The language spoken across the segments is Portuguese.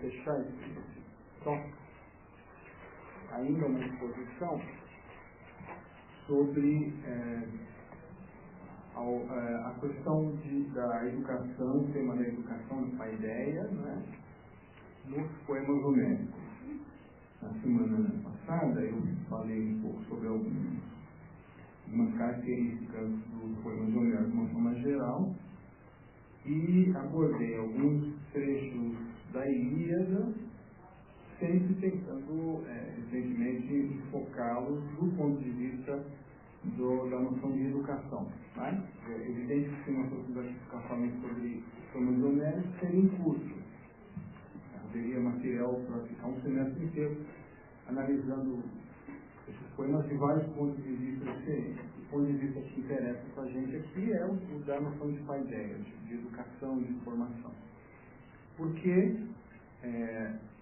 fechar esse tópico, ainda uma exposição sobre a questão da educação, o tema da educação, da paideia, né, nos poemas homéricos. Na semana passada eu falei um pouco sobre algumas características dos poemas homéricos de uma forma geral e abordei alguns trechos da Ilíada, sempre tentando, evidentemente, enfocá-los do ponto de vista da noção de educação. Né? É evidente que se nós fôssemos aqui ficar falando sobre poemas homéricos, seria um curso. Haveria material para ficar um semestre inteiro analisando esses poemas de vários pontos de vista diferentes. O ponto de vista que interessa para a gente aqui é o da noção de paideia, de educação, de formação. Porque,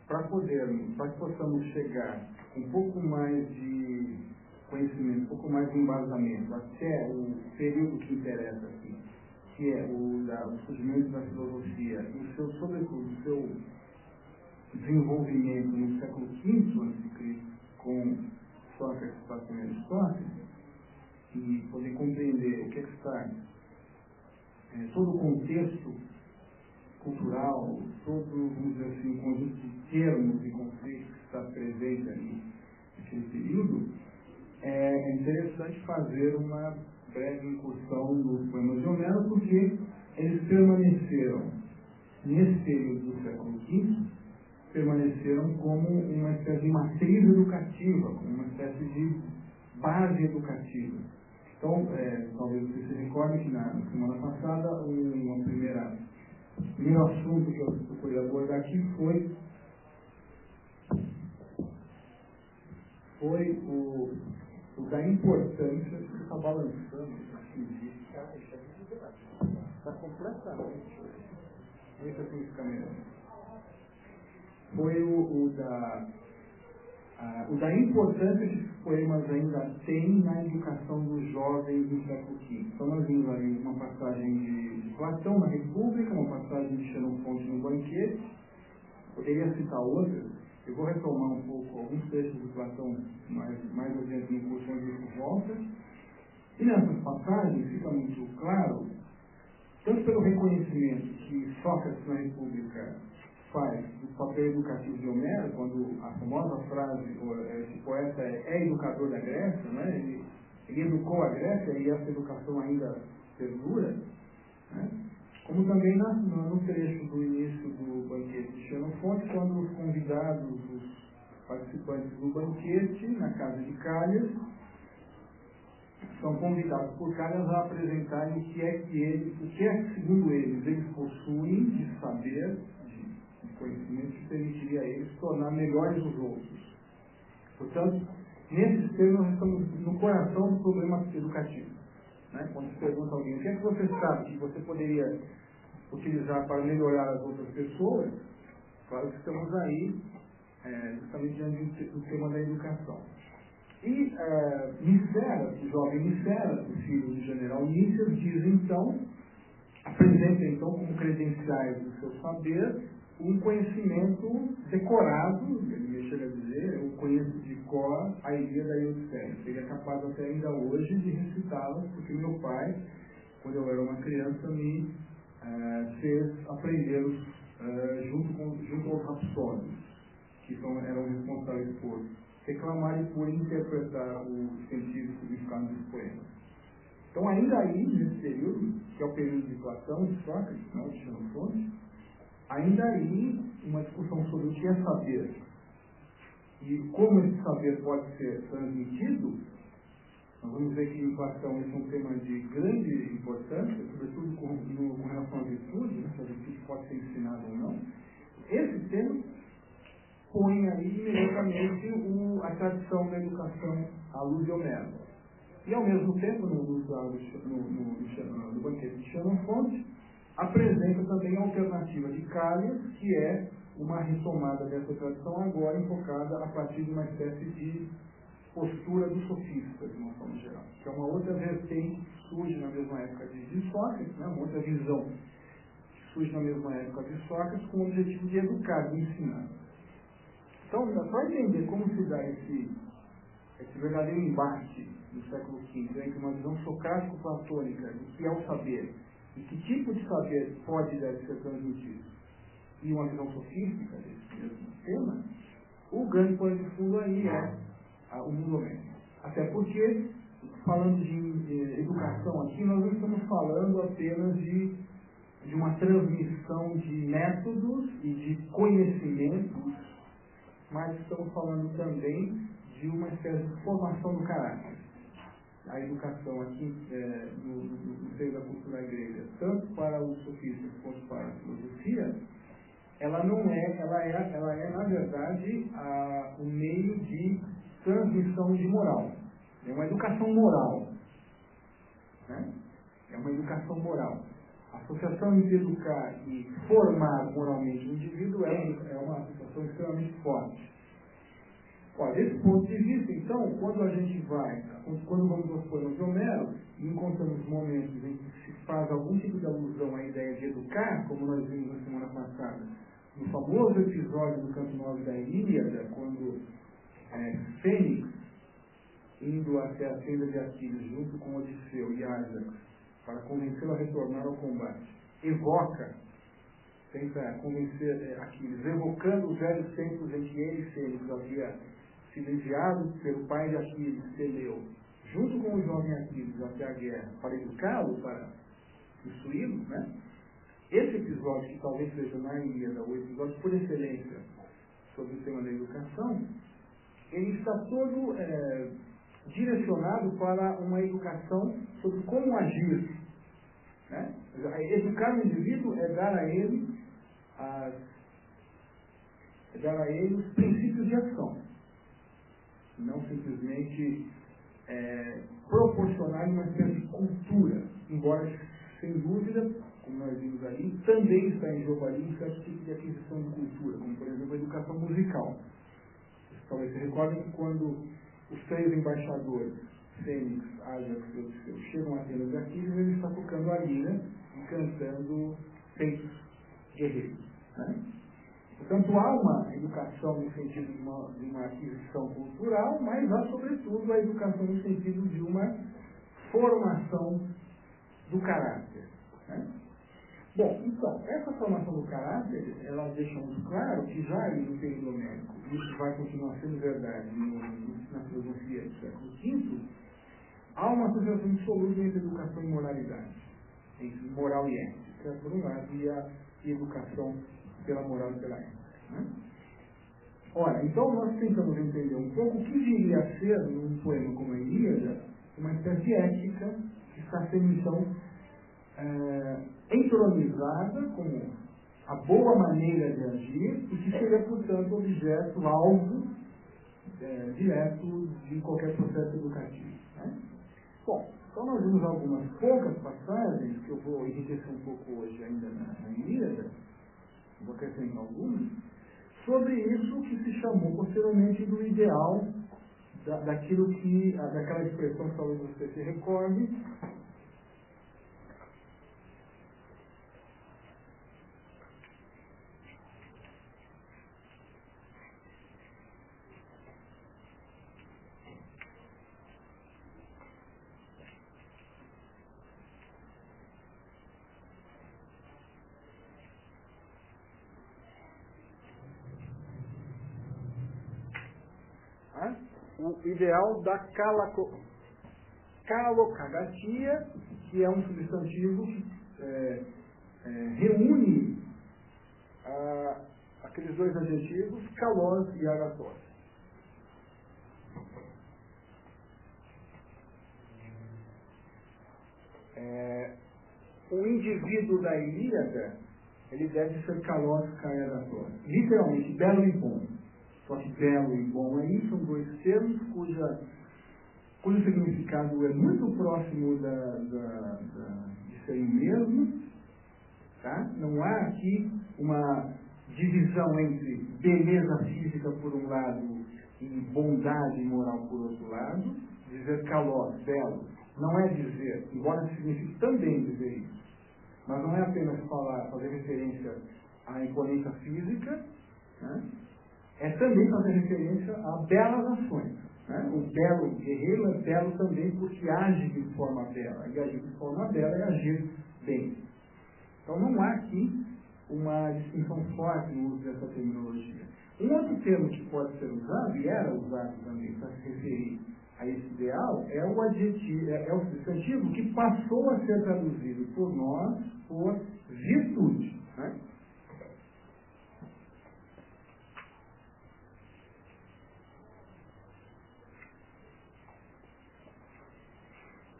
para que possamos chegar com um pouco mais de conhecimento, um pouco mais de embasamento, até o período que interessa aqui, que é o surgimento da filosofia, e sobretudo o seu desenvolvimento no século V a.C., com Sócrates, Platão e Aristóteles, e poder compreender o que está, todo o contexto cultural, todo, vamos dizer assim, o conjunto de termos e conceitos que está presente ali naquele período, é interessante fazer uma breve incursão nos poemas de Homero, porque eles permaneceram, nesse período do século V, permaneceram como uma espécie de matriz educativa, como uma espécie de base educativa. Então, talvez você se recorde que na semana passada, o primeiro assunto que eu procurei abordar aqui foi o da importância, que está balançando, está completamente, muito assim esse caminho. Foi o da importância que esses poemas ainda têm na educação dos jovens do século V. Então nós vimos ali uma passagem de Platão na República, uma passagem de Xenofonte no Banquete, poderia citar outras. Eu vou retomar um pouco alguns textos de Platão mais adiante no curso onde isso volta. E nessas passagens fica muito claro, tanto pelo reconhecimento que Sócrates na República faz do papel educativo de Homero, quando a famosa frase, esse poeta é educador da Grécia, né? Ele educou a Grécia e essa educação ainda perdura, né? Como também no trecho do início do banquete de Xenofonte, quando os convidados, os participantes do banquete, na casa de Callias, são convidados por Callias a apresentarem o que é que, segundo eles possuem de saber, de conhecimento que permitiria a eles tornar melhores os outros. Portanto, nesses termos, nós estamos no coração do problema educativo. Né? Quando se pergunta a alguém, o que é que você sabe que você poderia utilizar para melhorar as outras pessoas? Claro que estamos aí, justamente diante do tema da educação. E Nicéras, o jovem Nicéras, o filho do general Nícias, apresenta então como credenciais do seu saber um conhecimento decorado, ele chega a dizer, eu conheço de cor a Ilíada e a Odisseia. Seria capaz até ainda hoje de recitá-las, porque meu pai, quando eu era uma criança, me fez aprendê-los junto aos rapsódios, que eram responsáveis por reclamar e por interpretar o sentido e significado dos poemas. Então, ainda aí, nesse período, que é o período de Platão, de Sócrates, não, de Xenofonte, ainda aí uma discussão sobre o que é saber e como esse saber pode ser transmitido. Nós vamos ver que em Platão esse é um tema de grande importância, sobretudo com relação à virtude, né, se a virtude pode ser ensinada ou não. Esse tema põe aí imediatamente a tradição da educação à luz de Homero. E ao mesmo tempo, no banquete de Xenofonte, apresenta também a alternativa de Callias, que é uma retomada dessa tradição agora enfocada a partir de uma espécie de postura dos sofistas, de uma forma geral, que é uma outra vertente que surge na mesma época de Sócrates, né? Uma outra visão que surge na mesma época de Sócrates com o objetivo de educar, de ensinar. Então, para entender como se dá esse verdadeiro embate no século V entre uma visão socrático-platônica do que é o saber e que tipo de saber pode e deve ser transmitido, e uma visão sofística desse mesmo tema, o grande pano de fundo aí é o mundo homérico. Até porque, falando de educação aqui, nós não estamos falando apenas de uma transmissão de métodos e de conhecimentos, mas estamos falando também de uma espécie de formação do caráter. A educação aqui, no seio da cultura grega, tanto para os sofistas quanto para a filosofia, ela é na verdade um meio de transmissão de moral. É uma educação moral. Né? É uma educação moral. A associação entre educar e formar moralmente o indivíduo é uma associação extremamente forte. Olha, desse ponto de vista, então, quando vamos aos poemas de Homero e encontramos momentos em que se faz algum tipo de alusão à ideia de educar, como nós vimos na semana passada, no famoso episódio do canto 9 da Ilíada, quando Fênix, indo até a tenda de Aquiles junto com Odisseu e Ájax, para convencê-lo a retornar ao combate, tenta convencer Aquiles, evocando os velhos tempos em que ele, Fênix, havia sido enviado pelo pai de Aquiles, Peleu, junto com o jovem Aquiles até a guerra, para educá-lo, para instruí-lo, né? Esse episódio, que talvez seja na Ilíada, o episódio por excelência sobre o tema da educação, ele está todo direcionado para uma educação sobre como agir. Né? Educar o indivíduo é dar a ele os princípios de ação. Não simplesmente proporcionar uma espécie de cultura, embora, sem dúvida, como nós vimos ali, também está em jogo ali um certo tipo de aquisição de cultura, como, por exemplo, a educação musical. Talvez se recordem que quando os 3 embaixadores, Fênix, Ájax e Odisseu, chegam à tenda de Aquiles, ele está tocando a lira e cantando feitos guerreiros. Né? Portanto, há uma educação no sentido de uma aquisição cultural, mas há, sobretudo, a educação no sentido de uma formação do caráter. Né? Bom, então, essa formação do caráter, ela deixa muito claro que já aí no período homérico, isso vai continuar sendo verdade na filosofia do século V, há uma associação absoluta entre educação e moralidade, entre moral e ética, por um lado, e a educação pela moral e pela ética. Né? Ora, então nós tentamos entender um pouco o que viria a ser, num poema como a Ilíada, uma espécie de ética que está sendo, então, entronizada como a boa maneira de agir e que seria, portanto, objeto, alvo direto de qualquer processo educativo. Né? Bom, então nós vimos algumas poucas passagens que eu vou enriquecer um pouco hoje ainda na Ilíada, vou acrescentar algumas, sobre isso que se chamou posteriormente do ideal daquela expressão que talvez você se recorde, o ideal da calocagatia, que é um substantivo que reúne aqueles 2 adjetivos, kalos e agathos. O indivíduo da Ilíada, ele deve ser kalos e agathos. Literalmente, belo e bom. Só que belo e bom aí são 2 termos cujo significado é muito próximo de serem mesmo. Tá? Não há aqui uma divisão entre beleza física por um lado e bondade moral por outro lado. Dizer kalos, belo, não é dizer, embora signifique também dizer isso, Mas não é apenas fazer referência à imponência física, né? É também fazer referência a belas ações. Né? O belo guerreiro é belo também porque age de forma bela. E agir de forma bela é agir bem. Então não há aqui uma distinção forte no uso dessa terminologia. Um outro termo que pode ser usado, e era usado também para se referir a esse ideal, é o adjetivo, é o substantivo que passou a ser traduzido por nós por virtude. Né?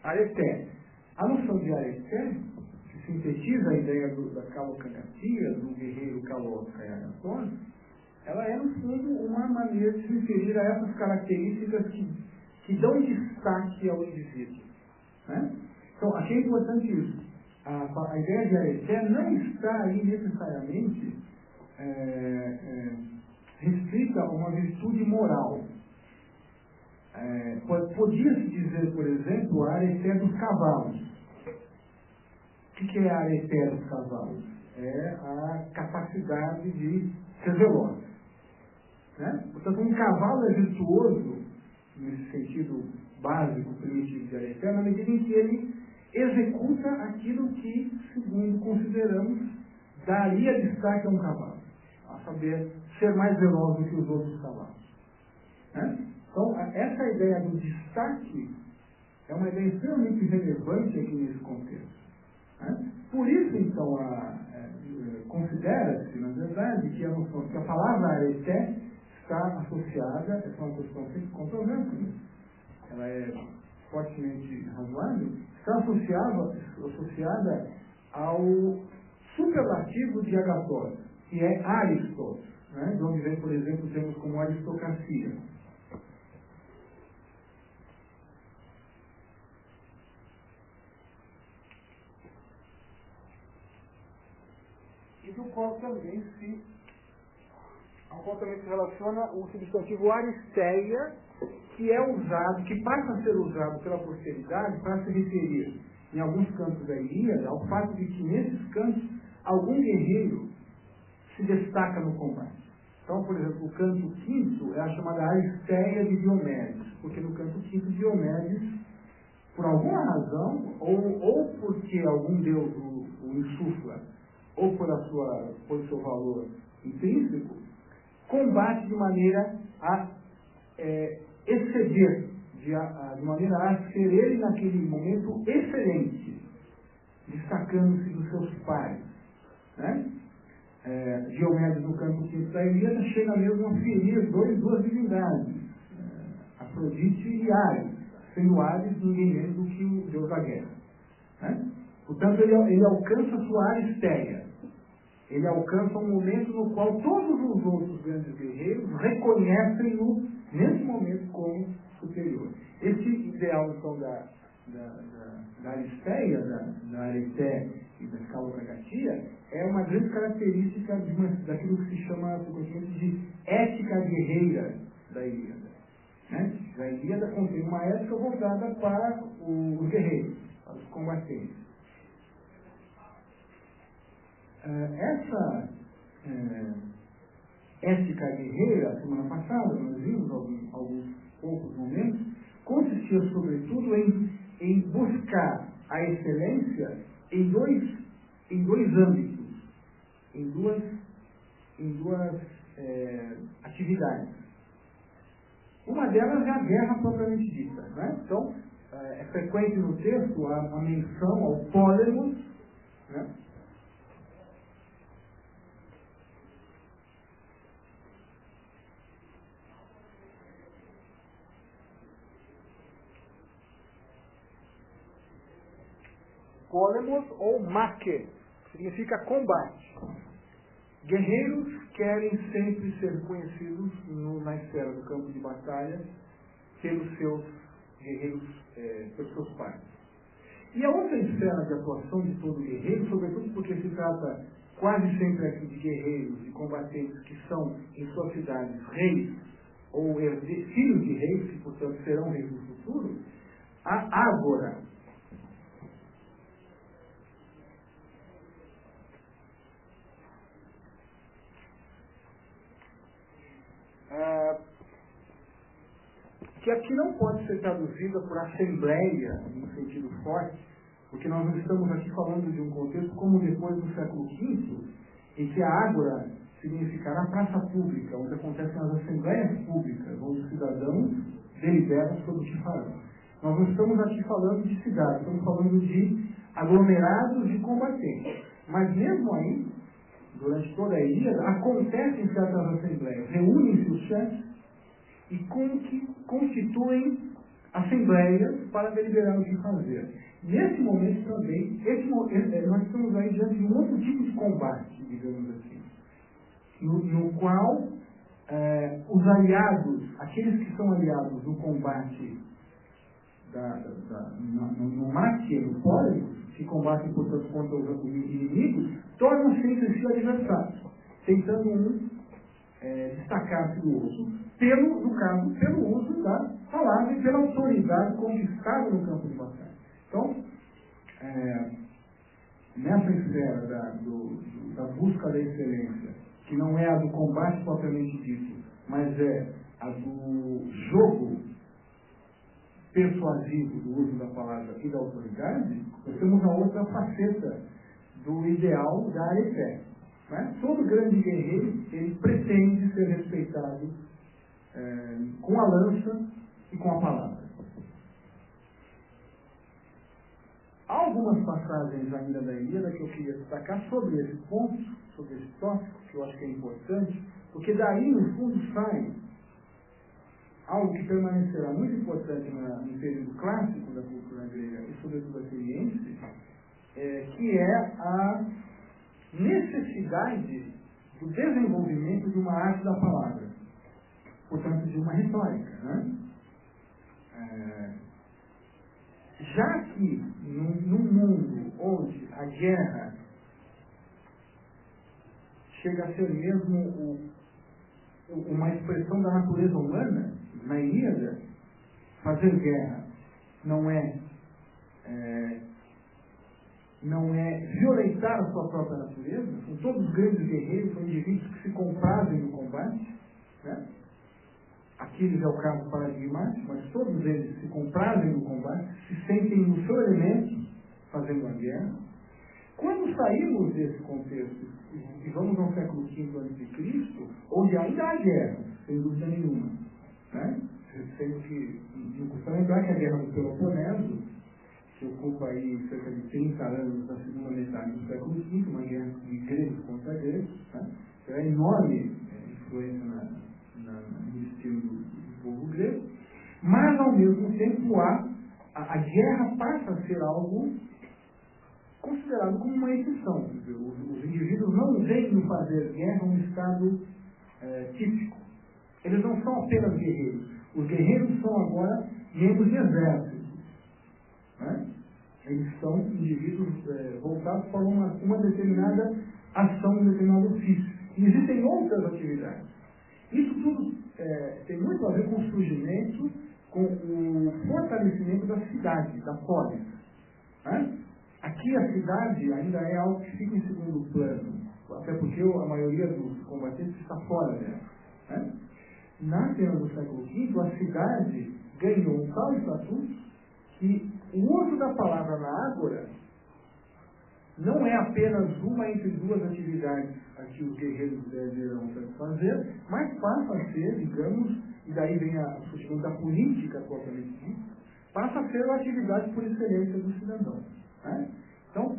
Areté. A noção de areté, que sintetiza a ideia da calocagatia, do guerreiro calocagator, ela é, no fundo, uma maneira de se referir a essas características que dão destaque ao indivíduo. Né? Então, achei importante isso. A ideia de areté não está aí necessariamente restrita a uma virtude moral. Podia-se dizer, por exemplo, a areté dos cavalos. O que é a areté dos cavalos? É a capacidade de ser veloz. Né? Portanto, um cavalo é virtuoso, nesse sentido básico, primitivo de areté, na medida em que ele executa aquilo que, segundo consideramos, daria destaque a um cavalo. A saber, ser mais veloz do que os outros cavalos. Né? Então, essa ideia do destaque é uma ideia extremamente relevante aqui nesse contexto. Né? Por isso, então, considera-se, na verdade, que a palavra areté está associada, essa é uma questão sempre controversa, né? Ela é fortemente razoável, está associada ao superlativo de agathos, que é aristos, né? De onde vem, por exemplo, termos como aristocracia. E do qual também se relaciona o substantivo aristeia, que é usado, que passa a ser usado pela posteridade para se referir, em alguns cantos da Ilíada, ao fato de que nesses cantos algum guerreiro se destaca no combate. Então, por exemplo, o canto quinto é a chamada aristeia de Diomedes, porque no canto quinto Diomedes, por alguma razão, ou porque algum deus o insufla, ou por seu valor intrínseco, combate de maneira a exceder, de maneira a ser ele naquele momento excelente, destacando-se dos seus pares. Né? Diomedes, no canto quinto da Ilíada, chega mesmo a ferir duas divindades, Afrodite e Ares, sendo Ares ninguém menos do que o deus da guerra. Né? Portanto, ele alcança a sua aristeia. Ele alcança um momento no qual todos os outros grandes guerreiros reconhecem-no, nesse momento, como superior. Esse ideal, então, da aristeia, da areté e da calocagatia, é uma grande característica daquilo que se chama, frequentemente, de ética guerreira da Ilíada. Né? A Ilíada contém uma ética voltada para os guerreiros, para os combatentes. Essa ética guerreira, semana passada, nós vimos alguns poucos momentos, consistia sobretudo em buscar a excelência em dois âmbitos, em duas atividades. Uma delas é a guerra propriamente dita. Né? Então, é frequente no texto a menção ao pólemos, né? Pólemos ou make, significa combate. Guerreiros querem sempre ser conhecidos na esfera do campo de batalha pelos seus guerreiros, pelos seus pares. E a outra esfera de atuação de todo guerreiro, sobretudo porque se trata quase sempre aqui de guerreiros, de combatentes que são, em suas cidades, reis ou filhos de reis, que portanto serão reis no futuro, a ágora. que aqui não pode ser traduzida por assembleia, no sentido forte, porque nós não estamos aqui falando de um contexto como depois do século V, em que a ágora significará praça pública, onde acontecem as assembleias públicas, onde os cidadãos deliberam sobre o que farão. Nós não estamos aqui falando de cidade, estamos falando de aglomerados de combatentes. Mas mesmo aí, durante toda a Ilíada, acontecem certas assembleias, reúnem-se os chefes e constituem assembleias para deliberar o que fazer. Nesse momento também, nós estamos aí diante de um outro tipo de combate, digamos assim, no qual os aliados, aqueles que são aliados no combate no máquia, no póligo, que combatem, portanto, contra os inimigos, tornam-se entre si adversários, tentando destacar-se do outro, no caso, pelo uso da palavra e pela autoridade conquistada no campo de batalha. Então, nessa esfera da busca da excelência, que não é a do combate propriamente dito, mas é a do jogo persuasivo do uso da palavra e da autoridade, nós temos a outra faceta do ideal da areté. Né? Todo grande guerreiro, ele pretende ser respeitado com a lança e com a palavra. Há algumas passagens ainda da Ilíada que eu queria destacar sobre esse ponto, sobre esse tópico, que eu acho que é importante, porque daí, no fundo, sai algo que permanecerá muito importante no período clássico da cultura grega e, sobretudo, ateniense, que é a necessidade do desenvolvimento de uma arte da palavra, portanto, de uma retórica. Né? Já que, num mundo onde a guerra chega a ser mesmo uma expressão da natureza humana, na Ilíada, fazer guerra não é violentar a sua própria natureza. São todos grandes guerreiros, são indivíduos que se comprazem no combate. Né? Aquiles é o caso paradigmático, mas todos eles se comprazem no combate, se sentem no seu elemento, fazendo a guerra. Quando saímos desse contexto e vamos ao século V a.C., onde ainda há guerra, sem dúvida nenhuma, né? Sendo que não custa lembrar que a guerra do Peloponeso, que ocupa aí cerca de 30 anos da segunda metade do século V, uma guerra de gregos contra gregos, né? Tem uma enorme influência no destino do povo grego, mas ao mesmo tempo a guerra passa a ser algo considerado como uma exceção. Os indivíduos não veem no fazer guerra um estado típico. Eles não são apenas guerreiros. Os guerreiros são agora membros de exércitos. Né? Eles são indivíduos voltados para uma determinada ação, um determinado ofício. E existem outras atividades. Isso tudo tem muito a ver com o surgimento, com o fortalecimento da cidade, da polis. Né? Aqui a cidade ainda é algo que fica em segundo plano, até porque a maioria dos combatentes está fora dela. Né? Na Atenas do século V, a cidade ganhou um tal estatuto que o uso da palavra na ágora não é apenas uma entre duas atividades a que os guerreiros deverão fazer, mas passa a ser, digamos, e daí vem o surgimento da política propriamente dita, passa a ser a atividade por excelência do cidadão. Né? Então,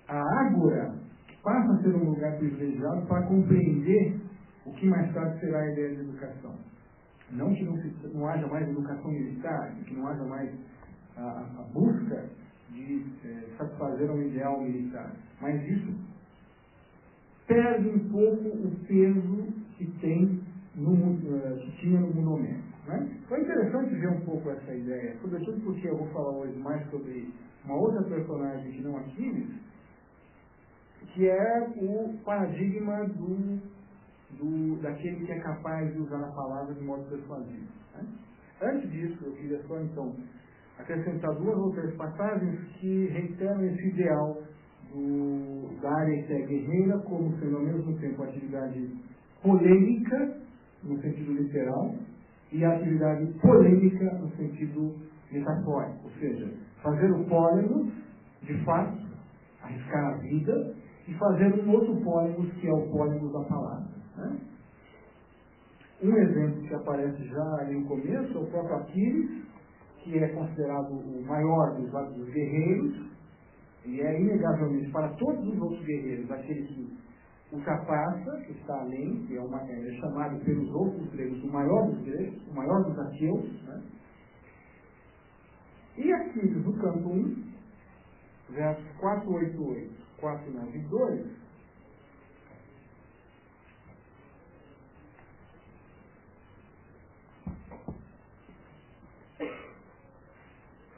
a ágora passa a ser um lugar privilegiado para compreender o que mais tarde será a ideia de educação. Não que não haja mais educação militar, que não haja mais a busca de satisfazer um ideal militar, mas isso perde um pouco o peso que tinha no mundo homérico. Né? Então é interessante ver um pouco essa ideia, sobretudo porque eu vou falar hoje mais sobre uma outra personagem que não Aquiles, que é o paradigma daquele que é capaz de usar a palavra de modo persuasivo. Né? Antes disso, eu queria só então acrescentar duas ou três passagens que reiteram esse ideal da areté guerreira como sendo ao mesmo tempo atividade polêmica, no sentido literal, e a atividade polêmica no sentido metafórico, ou seja, fazer o pólemos, de fato, arriscar a vida, e fazer um outro pólemos, que é o pólemos da palavra. Né? Um exemplo que aparece já ali no começo é o próprio Aquiles, que é considerado o maior dos guerreiros, e é inegavelmente para todos os outros guerreiros aquele que ultrapassa, que está além, que é chamado pelos outros gregos o maior dos gregos, o maior dos aqueus. Né? E Aquiles, no canto 1, versos 488, 492,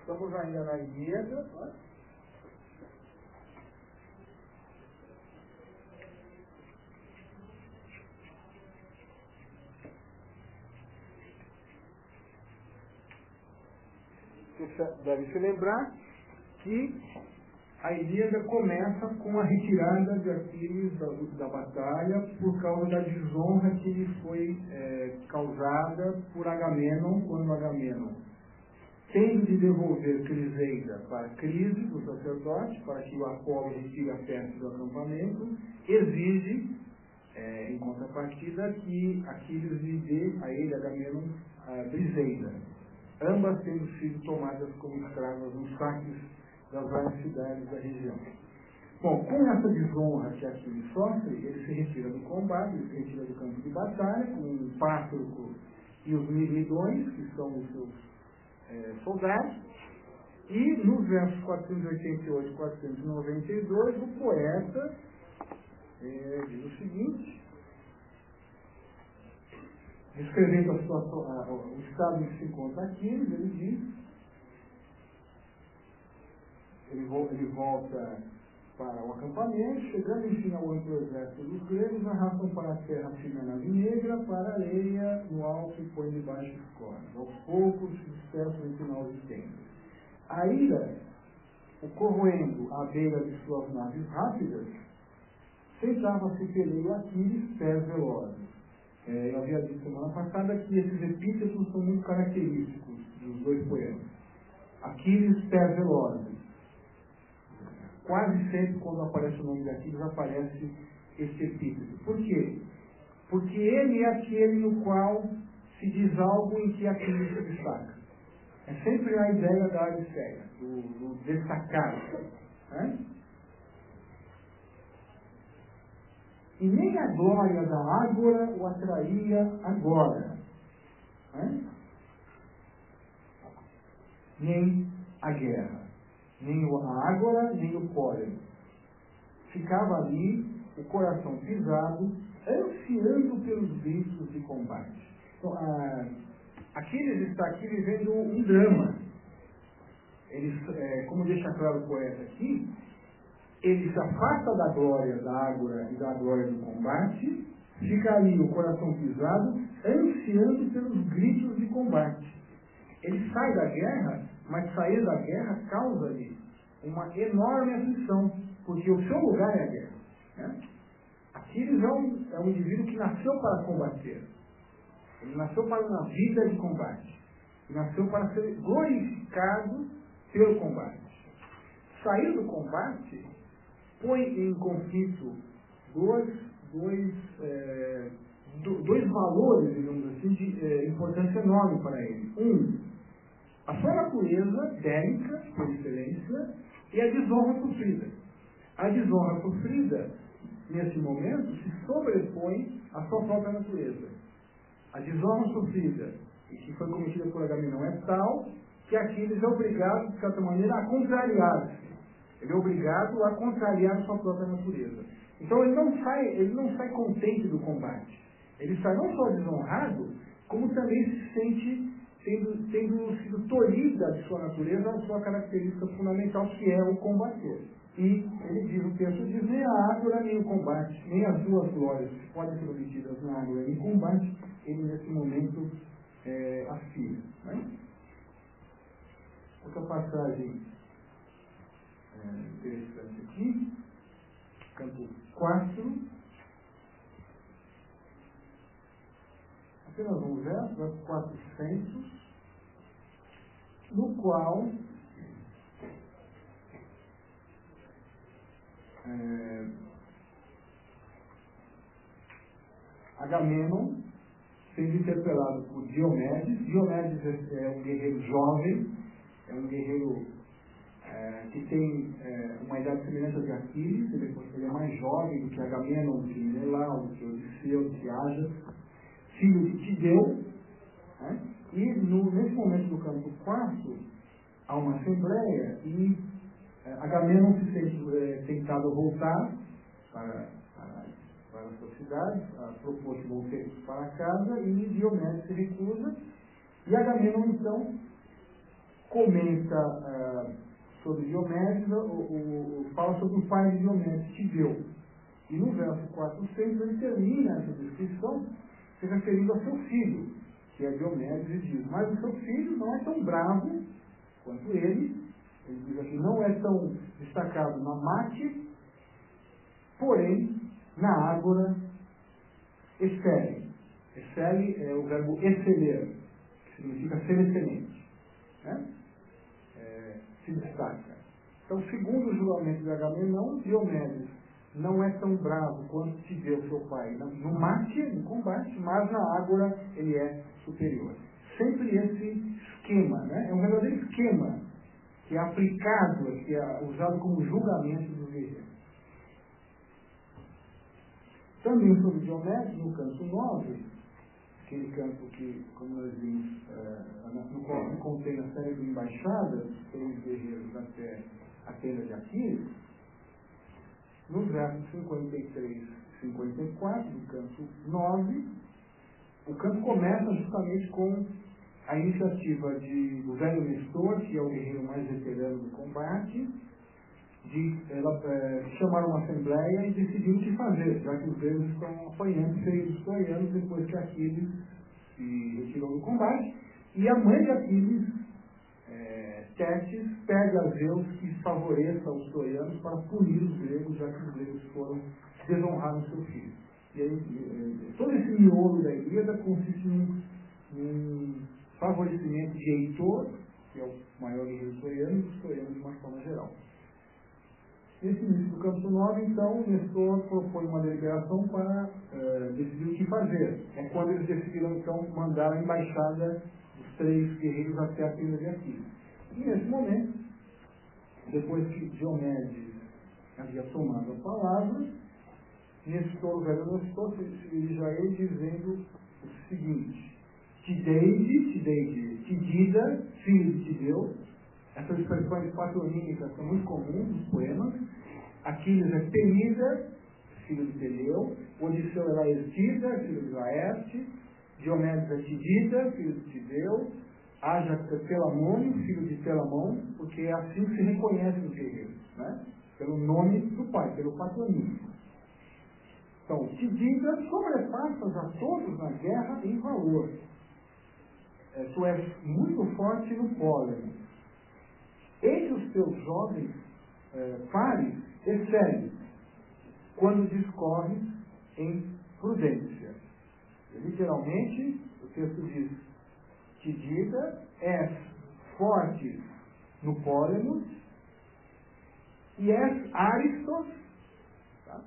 estamos ainda na Ilíada. Né? Você deve se lembrar que a Ilíada começa com a retirada de Aquiles da batalha por causa da desonra que lhe foi causada por Agamemnon, quando Agamemnon, tendo de devolver Criseida para Crises, o sacerdote, para que o Apolo retire a peste do acampamento, exige, em contrapartida, que Aquiles lhe dê a ele, Agamemnon, a Briseida, ambas tendo sido tomadas como escravas nos saques das várias cidades da região. Bom, com essa desonra que Aquiles sofre, ele se retira do combate, ele se retira do campo de batalha, com o Pátroco e os Mirmidões, que são os seus soldados, e nos versos 488 e 492, o poeta diz o seguinte, descrevendo a situação, o estado em que se encontra Aquiles, ele diz, ele volta para o acampamento, chegando enfim ao amplo exército dos gregos, arrastam para a terra firme a nave negra, para a areia no alto e põe debaixo os cornos. Aos poucos se dispersam em final de tempo. A ira, o corroendo à beira de suas naves rápidas, sentava-se peleio Aquiles, pés velozes. Eu havia dito semana passada que esses epítetos são muito característicos dos dois poemas. Aquiles, pés velozes. Quase sempre, quando aparece o nome de Aquiles, aparece esse epíteto. Por quê? Porque ele é aquele no qual se diz algo em que Aquiles se destaca. É sempre a ideia da Odisseia, do destacar. Né? E nem a glória da Ágora o atraía agora. Né? Nem a guerra. Nem a Ágora, nem o pólemo. Ficava ali, o coração pisado, ansiando pelos gritos de combate. Então, Aquiles está aqui vivendo um drama. Ele, como deixa claro o poeta aqui, ele se afasta da glória da Ágora e da glória do combate, fica ali, o coração pisado, ansiando pelos gritos de combate. Ele sai da guerra, mas sair da guerra causa-lhe uma enorme aflição, porque o seu lugar é a guerra. Né? Aquiles é um indivíduo que nasceu para combater. Ele nasceu para uma vida de combate. Ele nasceu para ser glorificado pelo combate. Sair do combate põe em conflito dois valores, digamos assim, de importância enorme para ele. A sua natureza bélica, por excelência, e a desonra sofrida. A desonra sofrida, nesse momento, se sobrepõe à sua própria natureza. A desonra sofrida, e que foi cometida por Agamemnon, é tal que Aquiles é obrigado, de certa maneira, a contrariar-se. Ele é obrigado a contrariar a sua própria natureza. Então ele não sai contente do combate. Ele sai não só desonrado, como também se sente tendo sido tolhida de sua natureza a sua característica fundamental, que é o combater. E ele diz, o texto diz, nem a Ágora nem o combate, nem as duas glórias que podem ser obtidas na Ágora e no combate, ele nesse momento aspira. Né? Outra passagem interessante aqui, canto 4, a Porque nós vamos ver, verso 400, no qual Agamenon, sendo interpelado por Diomedes. Diomedes é um guerreiro jovem, é um guerreiro que tem uma idade semelhante a de Aquiles. Ele é mais jovem do que Agamenon, do que Menelau, do que Odisseu, do que Ajas, filho de Tideu, né? E nesse momento do canto 4, há uma assembleia e Agamenon se sente tentado a voltar para a sua cidade, propôs que voltemos para casa, e Diomedes se recusa, e Agamenon então comenta sobre Diomedes, fala sobre o pai de Diomedes, Tideu. E no verso 400 ele termina essa descrição se referindo ao seu filho, que é Diomedes, e diz: mas o seu filho não é tão bravo quanto ele diz aqui, não é tão destacado na mate, porém na ágora excele. Excele é o verbo exceler, que significa ser excelente, né? Se destaca. Então, segundo o julgamento de Agamenon, Diomedes não é tão bravo quanto Tideu, seu pai, no mate, no combate, mas na ágora ele é superior. Sempre esse esquema, né? É um verdadeiro esquema que é aplicado, que é usado como julgamento do guerreiro. Também sobre Diomedes, no canto 9, aquele canto que, como nós vimos, no qual se contém a série de embaixadas, os 3 guerreiros até a tenda de Aquiles, nos versos 53 e 54 do canto 9, o canto começa justamente com a iniciativa do velho Nestor, que é o guerreiro mais veterano do combate, de chamar uma assembleia e decidir o que fazer, já que os gregos estão apanhando os troianos depois que Aquiles se retirou do combate, e a mãe de Aquiles, Tétis, pede a Zeus que favoreça os troianos para punir os gregos, já que os gregos foram desonrar o seu filho. E aí, todo esse miolo da Ilíada consiste num favorecimento de Heitor, que é o maior guerreiro troiano, e dos troianos de uma forma geral. Nesse início do capítulo 9, então, Nestor propõe uma deliberação para decidir o que fazer. É quando eles decidiram, então, mandar a embaixada dos 3 guerreiros até a tenda de Aquiles. E nesse momento, depois que Diomedes havia tomado a palavra, Nestor, o velho Nestor, se dirige a ele dizendo o seguinte: Tidida, filho de Tideu. Essas expressões patronímicas são muito comuns nos poemas. Aquiles é Pelida, filho de Peleu. Odisseu é Laertida, filho de Laerte. Diomedes é Tidida, filho de Tideu. Ájax é Telamônio, filho de Telamão, porque é assim que se reconhecem os guerreiros, né? Pelo nome do pai, pelo patronímico. Então, Tidida sobrepassas a todos na guerra em valor. Tu és muito forte no pólemo. Entre os teus jovens pares, excele quando discorres em prudência. Literalmente, o texto diz: Tidida, és forte no pólemo e és aristos, tá?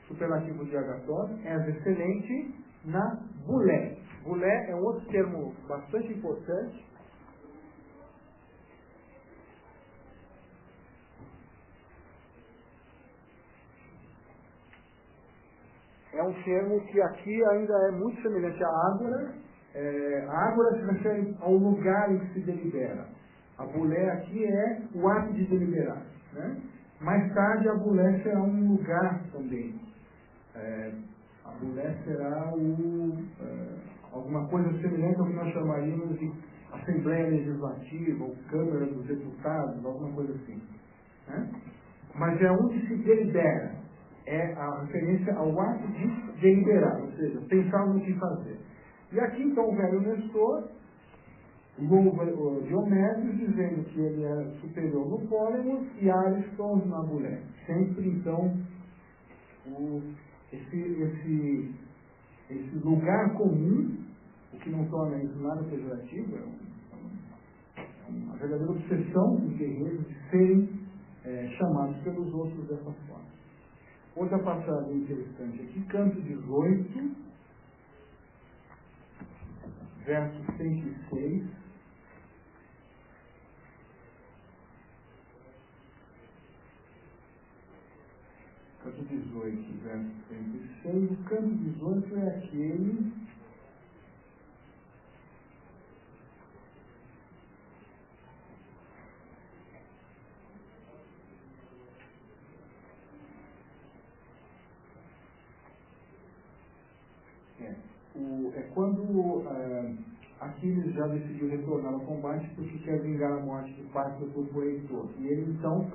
Superlativo de agatos, és excelente na bulé. Bulé é um outro termo bastante importante. É um termo que aqui ainda é muito semelhante à ágora. A ágora se refere ao lugar em que se delibera. A bulé aqui é o ato de deliberar, né? Mais tarde a bulé será um lugar também. A bulé será alguma coisa semelhante ao que nós chamaríamos de Assembleia Legislativa ou Câmara dos Deputados, alguma coisa assim, né? Mas é onde se delibera. É a referência ao ato de deliberar, ou seja, pensar no que fazer. E aqui então o velho Nestor louva Diomedes, dizendo que ele é superior no pólemo e Ariston na bulé. Sempre então esse esse lugar comum, o que não torna isso nada pejorativo, é uma verdadeira obsessão dos guerreiros de serem chamados pelos outros dessa forma. Outra passagem interessante aqui, Canto 18, verso 106. Canto 18, verso 106. O canto 18 é aquele quando Aquiles já decidiu retornar ao combate porque quer vingar a morte de Pátroclo por Heitor. E ele então,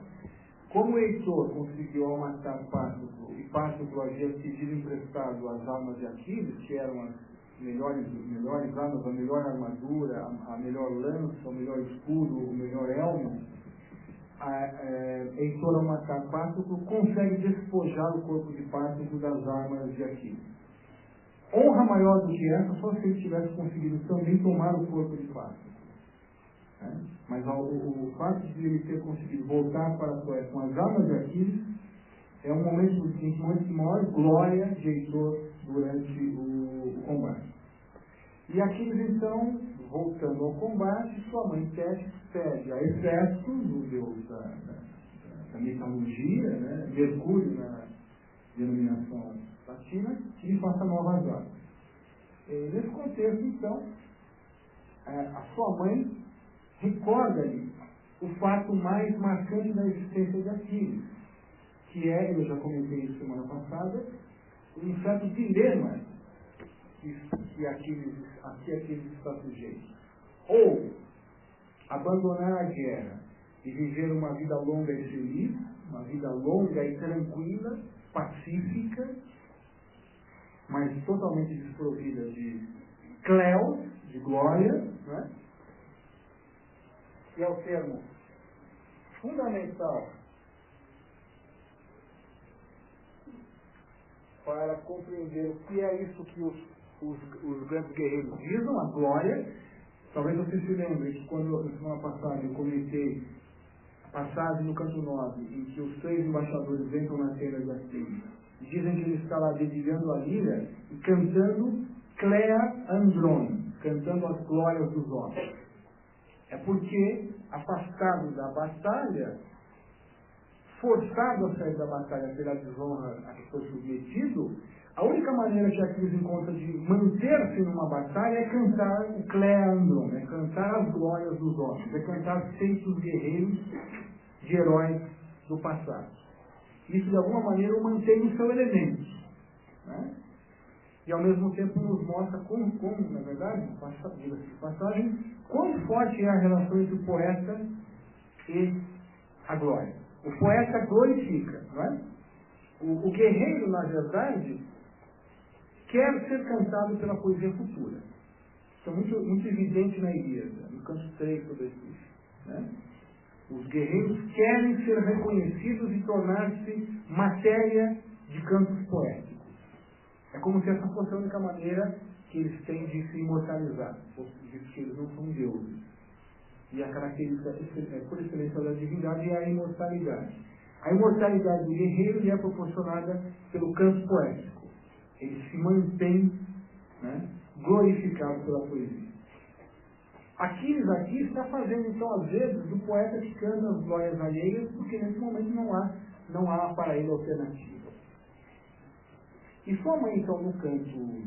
como Heitor conseguiu ao matar Pátroclo, e Pátroclo havia pedido emprestado as armas de Aquiles, que eram as melhores armas, a melhor armadura, a melhor lança, o melhor escudo, o melhor elmo, Heitor, ao matar Pátroclo, consegue despojar o corpo de Pátroclo das armas de Aquiles. Honra maior do que essa, só se ele tivesse conseguido também tomar o corpo de Pátroclo. Mas o fato de ele ter conseguido voltar para a Troia com as armas de Aquiles é um momento de maior glória de Heitor durante o combate. E Aquiles, então, voltando ao combate, sua mãe Tétis pede a Hefesto, o deus da metalurgia, né, Mercúrio na denominação latina, que lhe faça novas armas. Nesse contexto, então, a sua mãe recorda-lhe o fato mais marcante da existência de Aquiles, que é, eu já comentei isso semana passada, um certo dilema que Aquiles está sujeito. Ou abandonar a guerra e viver uma vida longa e feliz, uma vida longa e tranquila, pacífica, mas totalmente desprovida de cleos, de glória, né? E é o termo fundamental para compreender o que é isso que os grandes guerreiros visam, a glória. Talvez você se lembre que quando, na semana passada, eu comentei a passagem no canto 9, em que os 3 embaixadores entram na tenda de Aquiles e dizem que ele está lá dedilhando a lira e cantando Clea Andron, cantando as glórias dos homens. É porque, afastado da batalha, forçado a sair da batalha pela desonra a que foi submetido, a única maneira que Aquiles encontra de manter-se numa batalha é cantar o Clea Andron, é cantar as glórias dos homens, é cantar feitos guerreiros de heróis do passado. Isso, de alguma maneira, o mantém no seu elemento, né? E, ao mesmo tempo, nos mostra como na verdade, diga-se de passagem, quão forte é a relação entre o poeta e a glória. O poeta glorifica, não é? O guerreiro, na verdade, quer ser cantado pela poesia futura. Isso é muito evidente na Ilíada, no canto 3 sobre isso, né? Os guerreiros querem ser reconhecidos e tornar-se matéria de cantos poéticos. É como se essa fosse a única maneira que eles têm de se imortalizar, visto que eles não são deuses. E a característica por excelência da divindade é a imortalidade. A imortalidade do guerreiro lhe é proporcionada pelo canto poético. Ele se mantém, né, glorificado pela poesia. Aquiles aqui está fazendo, então, às vezes, do poeta que canta as glórias alheias, porque nesse momento não há para ele alternativa. E sua mãe, então, no canto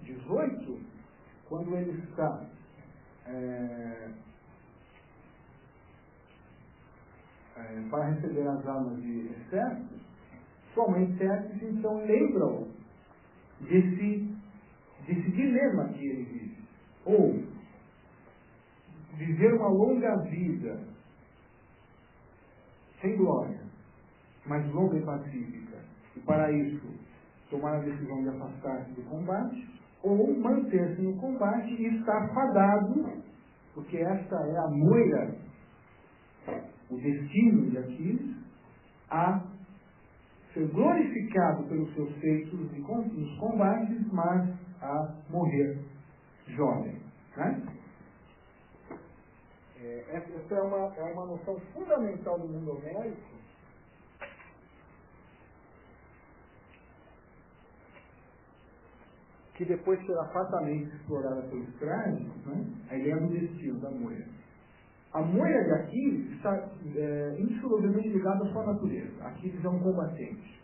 18, quando ele está para receber as armas de Hefesto, sua mãe Tétis, então, lembra-o desse dilema que ele vive. Ou viver uma longa vida sem glória, mas longa e pacífica, e para isso tomar a decisão de afastar-se do combate, ou manter-se no combate e estar fadado, porque esta é a moira, o destino de Aquiles, a ser glorificado pelos seus feitos nos combates, mas a morrer jovem. Né? Essa é uma noção fundamental do mundo homérico, que depois será fatalmente explorada pelos trágicos, né? A ideia do destino da Moira. A Moira de Aquiles está indissoluvelmente ligada à sua natureza. Aquiles é um combatente.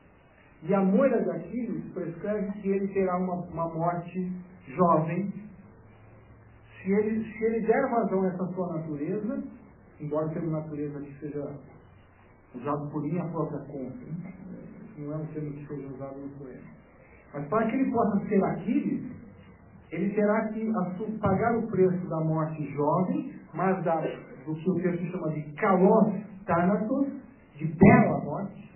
E a Moira de Aquiles prescreve que ele terá uma morte jovem. Se ele der vazão a essa sua natureza, embora o termo natureza aqui seja usado por minha própria conta, né? Não é um termo que seja usado no poema. Mas para que ele possa ser Aquiles, ele terá que pagar o preço da morte jovem, mas do que o texto chama de kalos thanatos, de bela morte.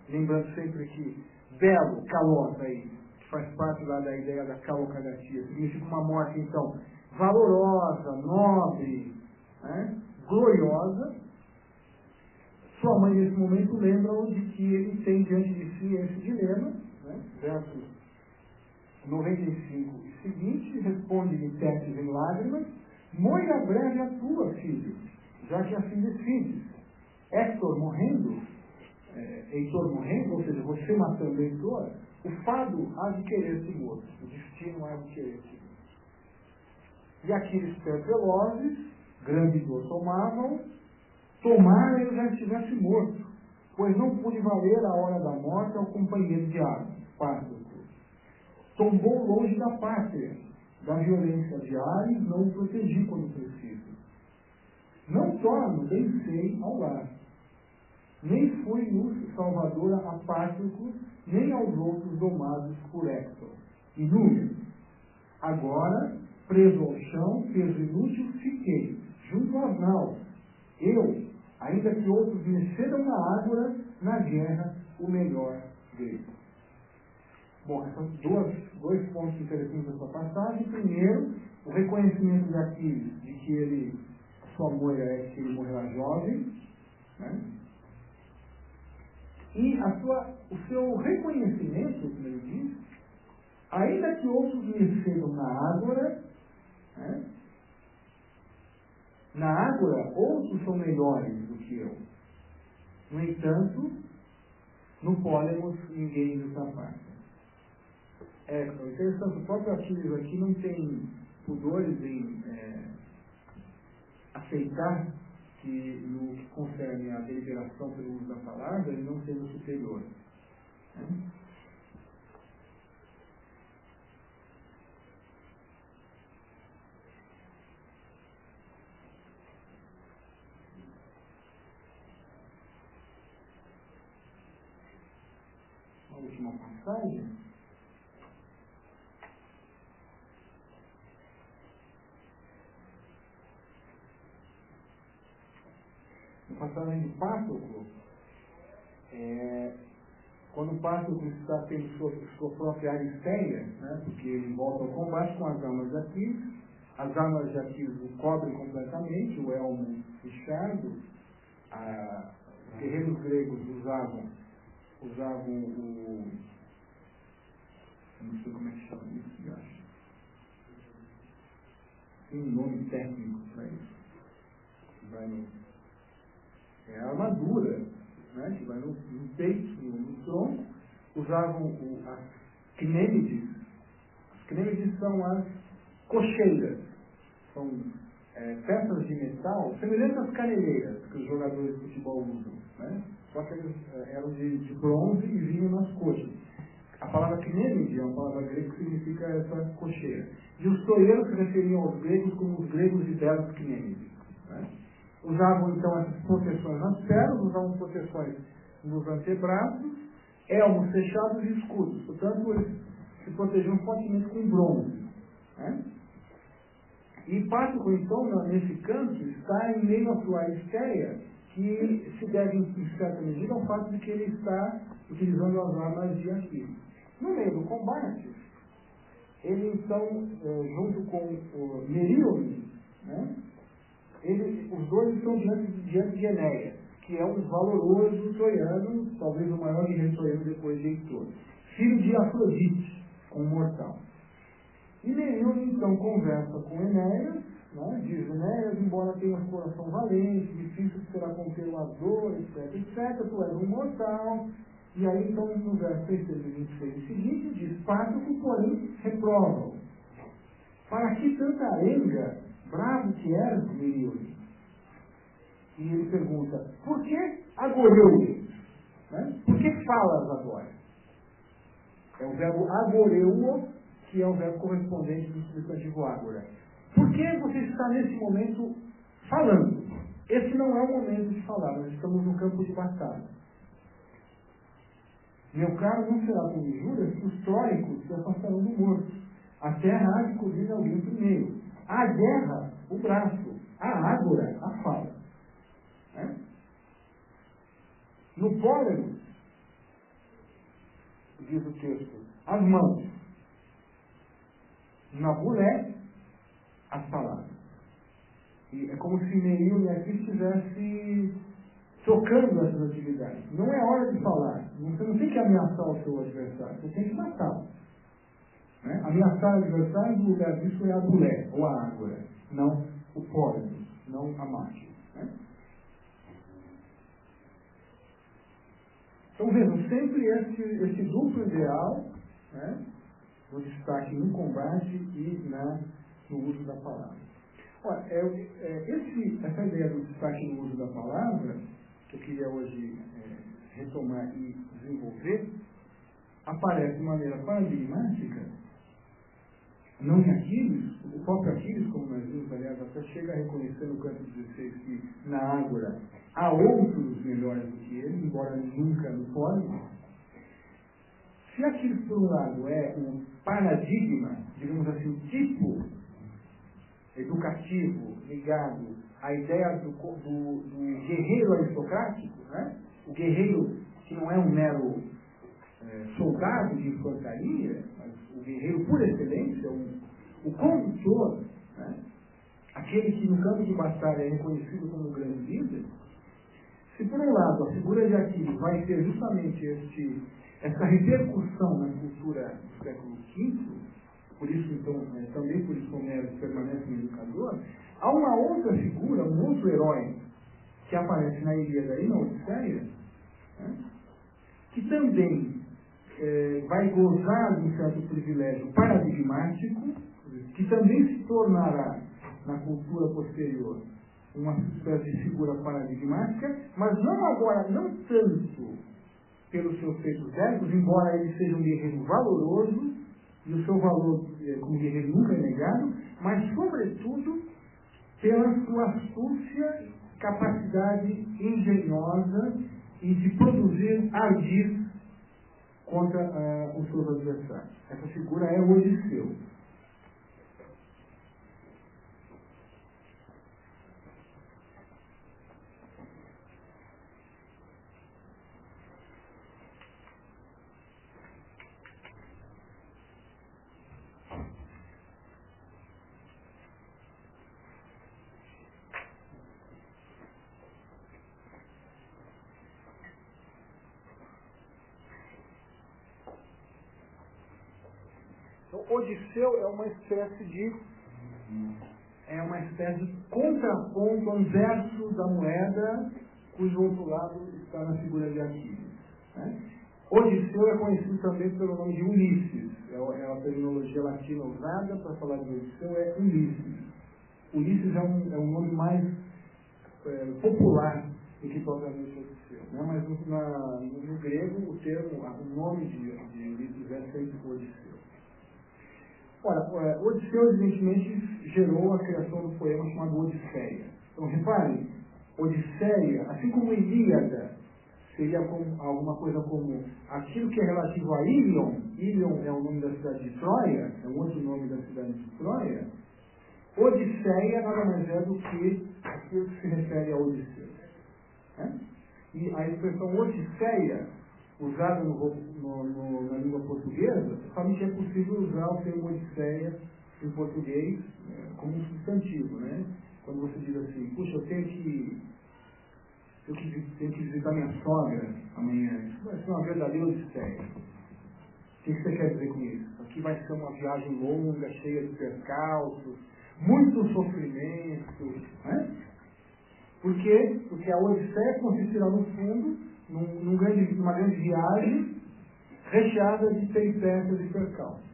Lembrando sempre que belo, kalos, aí, que faz parte lá da ideia da kalokagatia, significa uma morte, então, valorosa, nobre, né, gloriosa. Sua mãe, nesse momento, lembra-o de que ele tem diante de si esse dilema, né, versos 95 e seguinte, responde-lhe Tétis em lágrimas: Moira breve a tua, filho, já que assim decides. Heitor morrendo, ou seja, você matando Heitor, o fado há de querer-se morto, o destino há de querer-se morto. E aqueles pés velozes, grande dor tomavam, tomara eu já estivesse morto, pois não pude valer a hora da morte ao companheiro de armas, Pátroclo. Tombou longe da pátria, da violência de Ares, não o protegi quando preciso. Não torno, bem sei, ao lar. Nem fui luz salvadora a Pátroclo, nem aos outros domados por Héctor. Inútil. Agora, preso ao chão, peso inútil, fiquei, junto às naus. Eu, ainda que outros me cedam na ágora, na guerra, o melhor grego. Bom, são dois pontos interessantes dessa passagem. Primeiro, o reconhecimento de Aquiles de que sua moira é que ele morrerá jovem, né? E o seu reconhecimento, como ele diz, ainda que outros me cedam na ágora, né? Na ágora, outros são melhores do que eu. No entanto, no Pólemos, ninguém nos aparta. Interessante, o próprio Aquiles aqui não tem pudores em aceitar que, no que concerne a deliberação pelo uso da palavra, ele não seja superior. Né? A última passagem. A passagem de Pátroclo, quando Pátroclo está tendo sua própria aristeia, né, porque ele volta ao combate com as armas de Aquiles, as armas de Aquiles o cobrem completamente, o elmo fechado, os guerreiros gregos usavam o... eu não sei como é que chama isso, eu acho. Tem um nome técnico para isso. Vai no... É a armadura, né, que vai no peito, no tronco. Usavam as cnêmides. As cnêmides são as cocheiras. São peças de metal, semelhantes às caneleiras que os jogadores de futebol usam. Né? Só que eles eram de bronze e vinham nas coxas. A palavra cnêmide é uma palavra grega que significa essa cocheira. E os toreiros se referiam aos gregos como os gregos de belos cnêmides. Né? Usavam então essas proteções nas pernas, usavam proteções nos antebraços, elmos fechados e escudos. Portanto, eles se protegiam fortemente com bronze. Né? E Pátroclo, então, nesse canto, está em meio à sua aristeia, que se deve, em certa medida, ao fato de que ele está utilizando as armas de Aquiles. No meio do combate, ele, então, junto com o Meríones, né? Os dois estão diante de Enéas, que é um valoroso troiano, talvez o maior guerreiro troiano depois de Heitor, filho de Afrodite, um mortal. E Merlíon, então, conversa com Enéas, né? Diz: Enéas, embora tenhas coração valente, difícil será conter o ardor, etc, etc, tu és um mortal. E aí, então, no verso 626 seguinte, diz: Pátroclo, porém, reprova-o. Para que tanta arenga, bravo que és, Merlíon? E ele pergunta: por que agoreu? Né? Por que falas agora? É o verbo agoreuo, que é o verbo correspondente do substantivo agora. Por que você está nesse momento falando? Esse não é o momento de falar, nós estamos no campo de batalha. Meu caro, não será com injúrias que os tróicos se afastarão do morto. A terra há de cobrir alguém primeiro. A guerra, o braço. A ágora, a fala. Né? No Pólemo, diz o texto, as mãos. Na Bulé, as palavras. E é como se Merlíon aqui estivesse tocando essas atividades. Não é hora de falar. Você não tem que ameaçar o seu adversário. Você tem que matá-lo. Né? Ameaçar o adversário, no lugar disso, é a Bulé, ou a ágora. Não o Pólemo, não a máquina. Né? Então vejam, sempre esse duplo ideal, né, do destaque no combate e no uso da palavra. Olha, essa ideia do destaque no uso da palavra, que eu queria hoje retomar e desenvolver, aparece de maneira paradigmática, não em Aquiles, o próprio Aquiles, como nós vimos, aliás, até chega a reconhecer no canto 16 que na Ágora há outros melhores do que ele, embora nunca no pódio. Se Aquiles, por um lado, é um paradigma, digamos assim, tipo educativo ligado à ideia do guerreiro aristocrático, né? O guerreiro que não é um mero soldado de infantaria, mas o guerreiro por excelência, o condutor, né? Aquele que no campo de batalha é reconhecido como um grande líder. Se por um lado a figura de Aquiles vai ter justamente essa repercussão na cultura do século V, por isso então, também por isso Homero permanece no educador, há uma outra figura, um outro herói que aparece na Ilíada e na Odisseia, né, que também vai gozar de um certo privilégio paradigmático, que também se tornará na cultura posterior uma espécie de figura paradigmática, mas não tanto pelos seus feitos bélicos, embora ele seja um guerreiro valoroso, e o seu valor como guerreiro nunca é negado, mas, sobretudo, pela sua astúcia, capacidade engenhosa e de produzir ardis contra os seus adversários. Essa figura é o Odisseu. Odisseu é uma espécie de contraponto, anverso da moeda, cujo outro lado está na figura de Aquiles. Né? Odisseu é conhecido também pelo nome de Ulisses. É a terminologia latina usada para falar de Odisseu, é Ulisses. Ulisses é um nome mais popular do que propriamente Odisseu. Né? Mas no grego, o nome de Ulisses é sempre Odisseu. Ora, Odisseu, evidentemente, gerou a criação do poema chamado Odisseia. Então, reparem, Odisseia, assim como Ilíada, seria alguma coisa como aquilo que é relativo a Ilion. Ilion é o nome da cidade de Troia, é um outro nome da cidade de Troia. Odisseia nada mais é do que aquilo que se refere a Odisseu. Né? E a expressão Odisseia, usada na língua portuguesa, sabe que é possível usar o termo Odisseia em português como um substantivo, né? Quando você diz assim, puxa, eu tenho que visitar minha sogra amanhã. Isso vai ser uma verdadeira Odisseia. O que você quer dizer com isso? aqui vai ser uma viagem longa, cheia de percalços, muito sofrimento, né? Por quê? Porque a Odisseia consistirá, no fundo, numa grande viagem recheada de peripécias e percalços.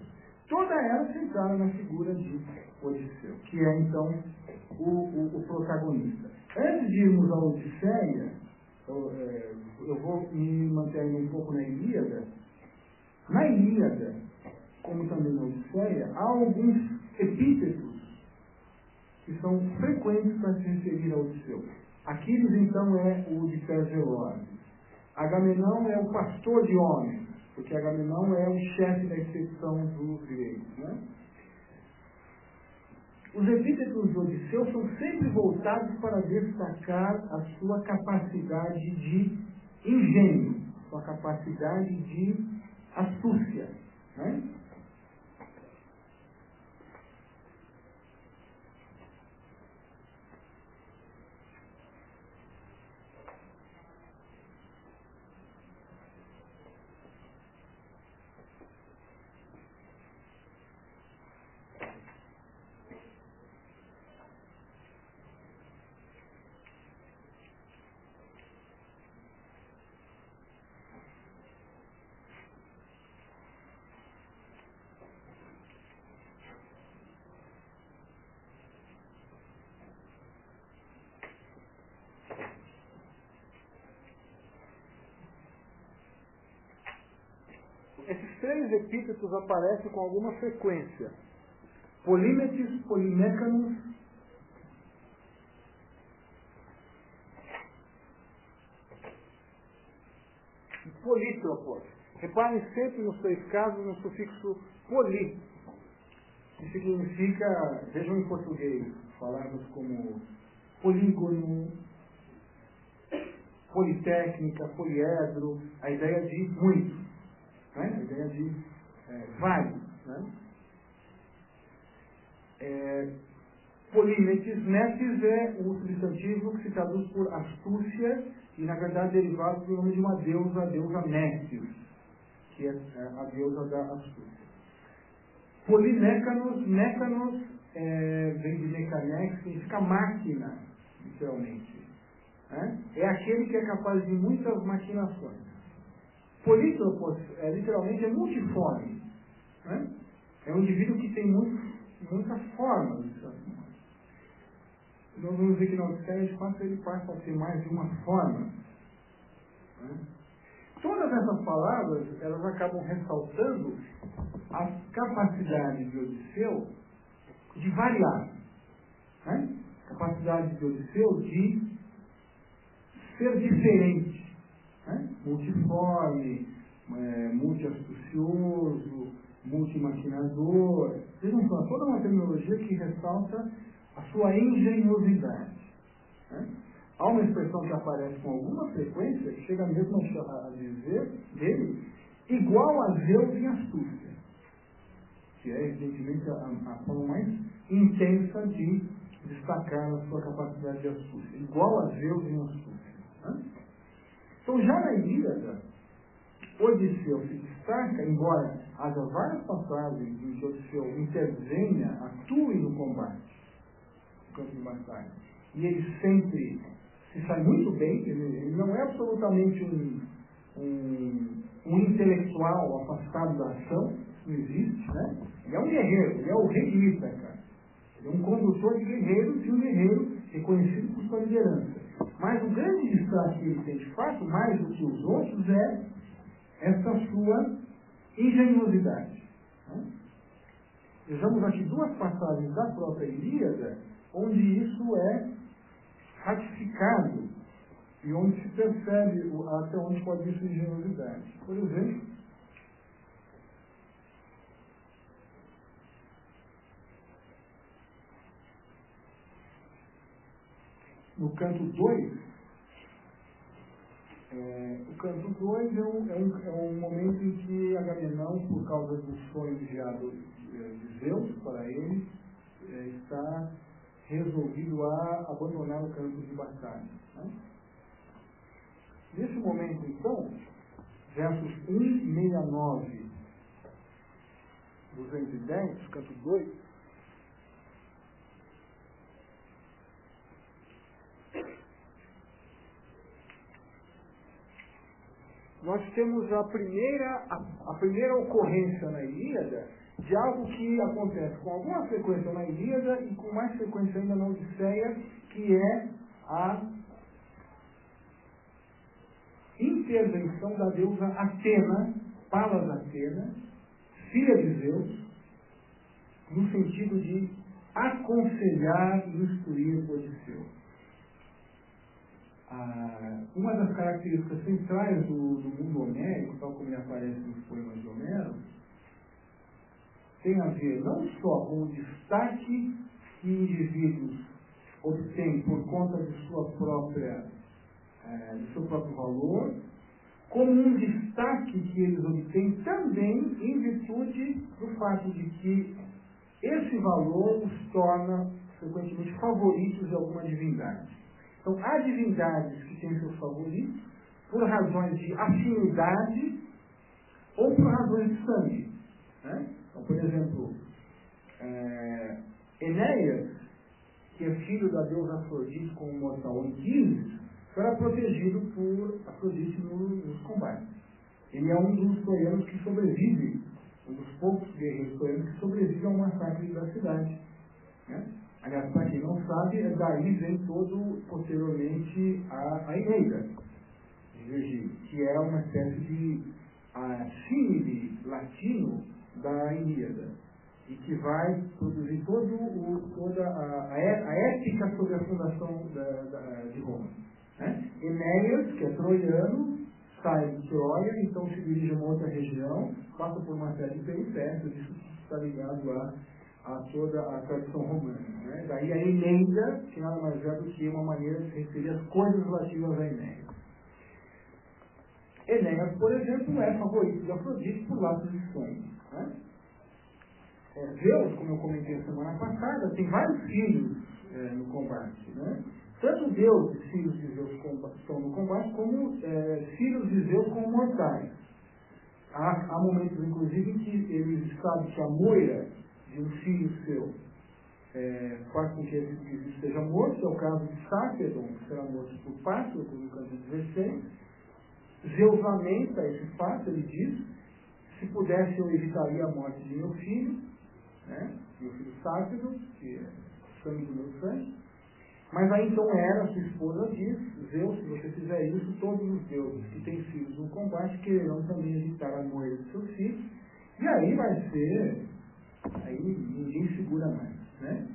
Toda ela centrada na figura de Odisseu, que é, então, o protagonista. Antes de irmos à Odisseia, eu vou me manter ainda um pouco na Ilíada. Na Ilíada, como também na Odisseia, há alguns epítetos que são frequentes para se referir a Odisseu. Aquiles, então, é o de pés velozes. Agamenão é o pastor de homens, porque Agamenão é o chefe da expedição dos gregos, né? Os epítetos de Odisseu são sempre voltados para destacar a sua capacidade de engenho, sua capacidade de astúcia, né? Esses três epítetos aparecem com alguma frequência. Polímetes, Polimécanos e Polítropos. Reparem sempre nos três casos no sufixo poli, que significa, vejam em português, palavras como polígono, politécnica, poliedro, a ideia de muito, né? A ideia de vários, né? Polímetes, metis é o substantivo que se traduz por astúcia e, na verdade, derivado do nome de uma deusa, a deusa Metis, que é a deusa da astúcia. Polimécanos, mécanos vem de mecanex, significa máquina, literalmente. Né? É aquele que é capaz de muitas maquinações. Polítropos, literalmente, é multiforme. Né? É um indivíduo que tem muitas formas. Nós vamos ver que na Odisseia, de fato, ele passa a ter mais de uma forma. Né? Todas essas palavras, elas acabam ressaltando a capacidade de Odisseu de variar. Né? Capacidade de Odisseu de ser diferente. Né? Multiforme, multiastucioso, multimaquinador. Vejam só, toda uma terminologia que ressalta a sua engenhosidade. Né? Há uma expressão que aparece com alguma frequência, que chega mesmo a dizer dele, igual a Zeus em astúcia, que é, evidentemente, a forma mais intensa de destacar a sua capacidade de astúcia. Igual a Zeus em astúcia. Né? Então, já na Ilíada, Odisseu se destaca, embora haja várias passagens em que Odisseu intervenha, atue no combate, no campo de batalha, e ele sempre se sai muito bem. Ele não é absolutamente um intelectual afastado da ação, não existe, né? Ele é um guerreiro, ele é o rei de Ítaca. Ele é um condutor de guerreiros e um guerreiro reconhecido por sua liderança. Mas o grande destaque que ele tem, de fato, mais do que os outros, é essa sua engenhosidade. Né? Vejamos aqui duas passagens da própria Ilíada, onde isso é ratificado e onde se percebe até onde pode ir sua engenhosidade. Por exemplo, no canto 2, o canto 2 é um momento em que Agamenão, por causa do sonho enviado de Zeus para ele, está resolvido a abandonar o campo de batalha. Né? Nesse momento, então, versos 1, 69 210, canto 2, nós temos a primeira ocorrência na Ilíada de algo que acontece com alguma frequência na Ilíada e com mais frequência ainda na Odisseia, que é a intervenção da deusa Atena, Palas Atena, filha de Zeus, no sentido de aconselhar e instruir Odisseu. Uma das características centrais do mundo homérico, tal como ele aparece nos poemas de Homero, tem a ver não só com o destaque que indivíduos obtêm por conta de de seu próprio valor, como um destaque que eles obtêm também em virtude do fato de que esse valor os torna frequentemente favoritos de alguma divindade. Então, há divindades que têm seus favoritos por razões de afinidade ou por razões de sangue. Né? Então, por exemplo, Enéas, que é filho da deusa Afrodite como mortal Anquises, era protegido por Afrodite nos combates. Ele é um dos troianos que sobrevive, um dos poucos guerreiros troianos que sobrevive ao massacre da cidade. Né? Aliás, para quem não sabe, daí vem posteriormente a Eneida, de Virgílio, que é uma espécie de símile latino da Ilíada, e que vai produzir toda a épica sobre a fundação de Roma. Né? Enéas, que é troiano, sai de Troia, então se dirige a uma outra região, passa por uma série de peripécias, isso está ligado a toda a tradição romana. Né? Daí a Eneida, que nada mais é do que uma maneira de se referir às coisas relativas a Enéas. Enéas, por exemplo, é favorito de Afrodite por laços de sangue. Né? Zeus, como eu comentei a semana passada, tem vários filhos no combate. Né? Tanto Deus e filhos de Zeus estão no combate, como filhos de Zeus como mortais. Há momentos, inclusive, em que ele sabe que a moira de um filho seu faz com que ele esteja morto, é o caso de Sarpedon, que será morto por Pátroclo, no canto 16. Zeus lamenta esse fato, ele diz: se pudesse eu evitaria a morte de meu filho, né? Meu filho Sarpedon, que é sangue do meu sangue. Mas aí então Hera, sua esposa, diz: Zeus, se você fizer isso, todos os deuses que têm filhos no combate quererão também evitar a morte de seus filhos, e aí vai ser, aí ninguém segura mais. Né?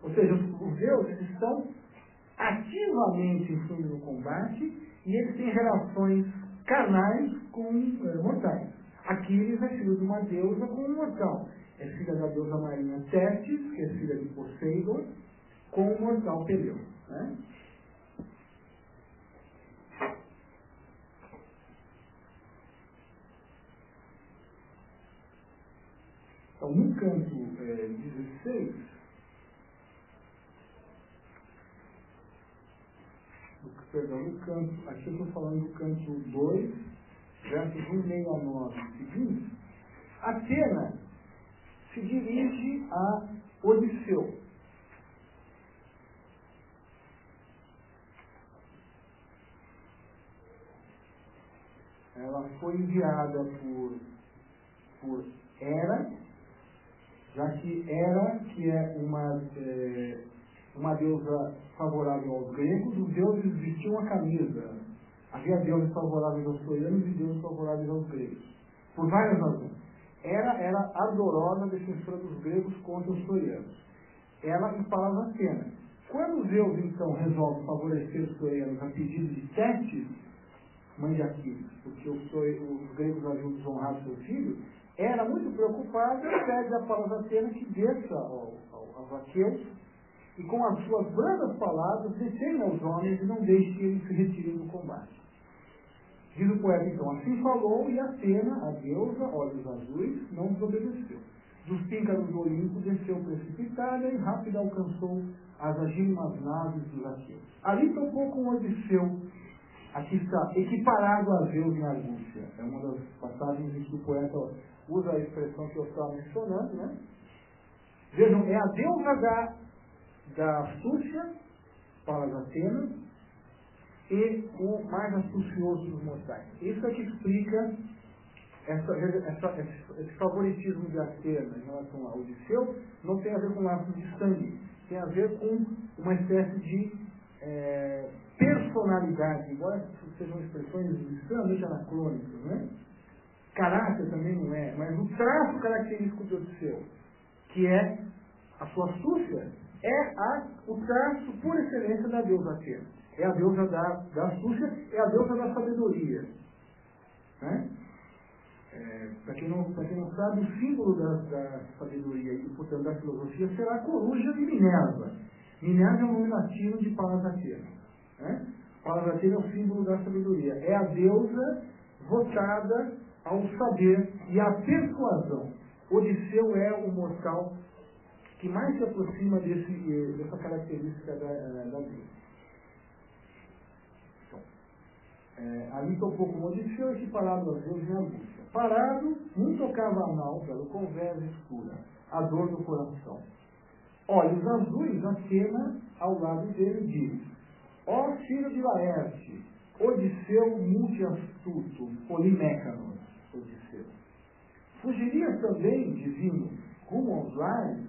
Ou seja, os deuses estão ativamente influindo no combate e eles têm relações carnais com mortais. Aquiles é filho de uma deusa com um mortal. É filha da deusa marinha Tétis, que é filha de Poseidon, com o mortal Peleu. Né? Então, no canto 16, aqui eu estou falando do canto 2, versos 169 seguintes, Atena se dirige a Odisseu. Ela foi enviada por Hera, já que Hera, que é uma deusa favorável aos gregos, os deuses vestiam a camisa. Havia deuses favoráveis aos troianos e deuses favoráveis aos gregos. Por várias razões. Hera era ardorosa defensora dos gregos contra os troianos. Ela empalava Atena. Quando Zeus, então, resolve favorecer os troianos a pedido de Tétis, mãe de Aquiles, porque os gregos haviam desonrado seu filho, era muito preocupada e pede a Palas Atena que desça aos aqueus e com as suas brandas palavras detenha os homens e não deixe que eles se retirem do combate. Diz o poeta então: assim falou, e Atena, a deusa, olhos azuis, não desobedeceu. Dos píncaros do Olimpo desceu precipitada e rápida alcançou as agílimas naves dos aqueus. Ali topou com Odisseu. Aqui está, equiparado a Zeus em Argúcia. É uma das passagens em que o poeta usa a expressão que eu estava mencionando, né? Vejam, é a deusa da astúcia, para as Atenas, e o mais astucioso dos mortais. Isso é que explica esse favoritismo de Atena em relação a Odisseu. Não tem a ver com laços de sangue, tem a ver com uma espécie de personalidade, embora sejam expressões extremamente anacrônicas, né? Caráter também não é, mas o traço característico de Odisseu, que é a sua astúcia, o traço por excelência da deusa Atena. É a deusa da astúcia, é a deusa da sabedoria. Né? Para quem não sabe, o símbolo da sabedoria e, portanto, da filosofia será a coruja de Minerva. Minerva é um nome latino de Palas Atena. Né? Palas Atena é o símbolo da sabedoria. É a deusa votada ao saber e à persuasão. Odisseu é o mortal que mais se aproxima dessa característica da deusa. Ali estou um pouco Odisseu, equiparado a Zeus e a Lúcia. Parado, muito tocava a nau pelo convés escura, a dor do coração. Olhos azuis, Atena, ao lado dele, diz: ó filho de Laerte, Odisseu multiastuto, Polimécanos, Odisseu. Fugirias também, divino, rumo aos lares,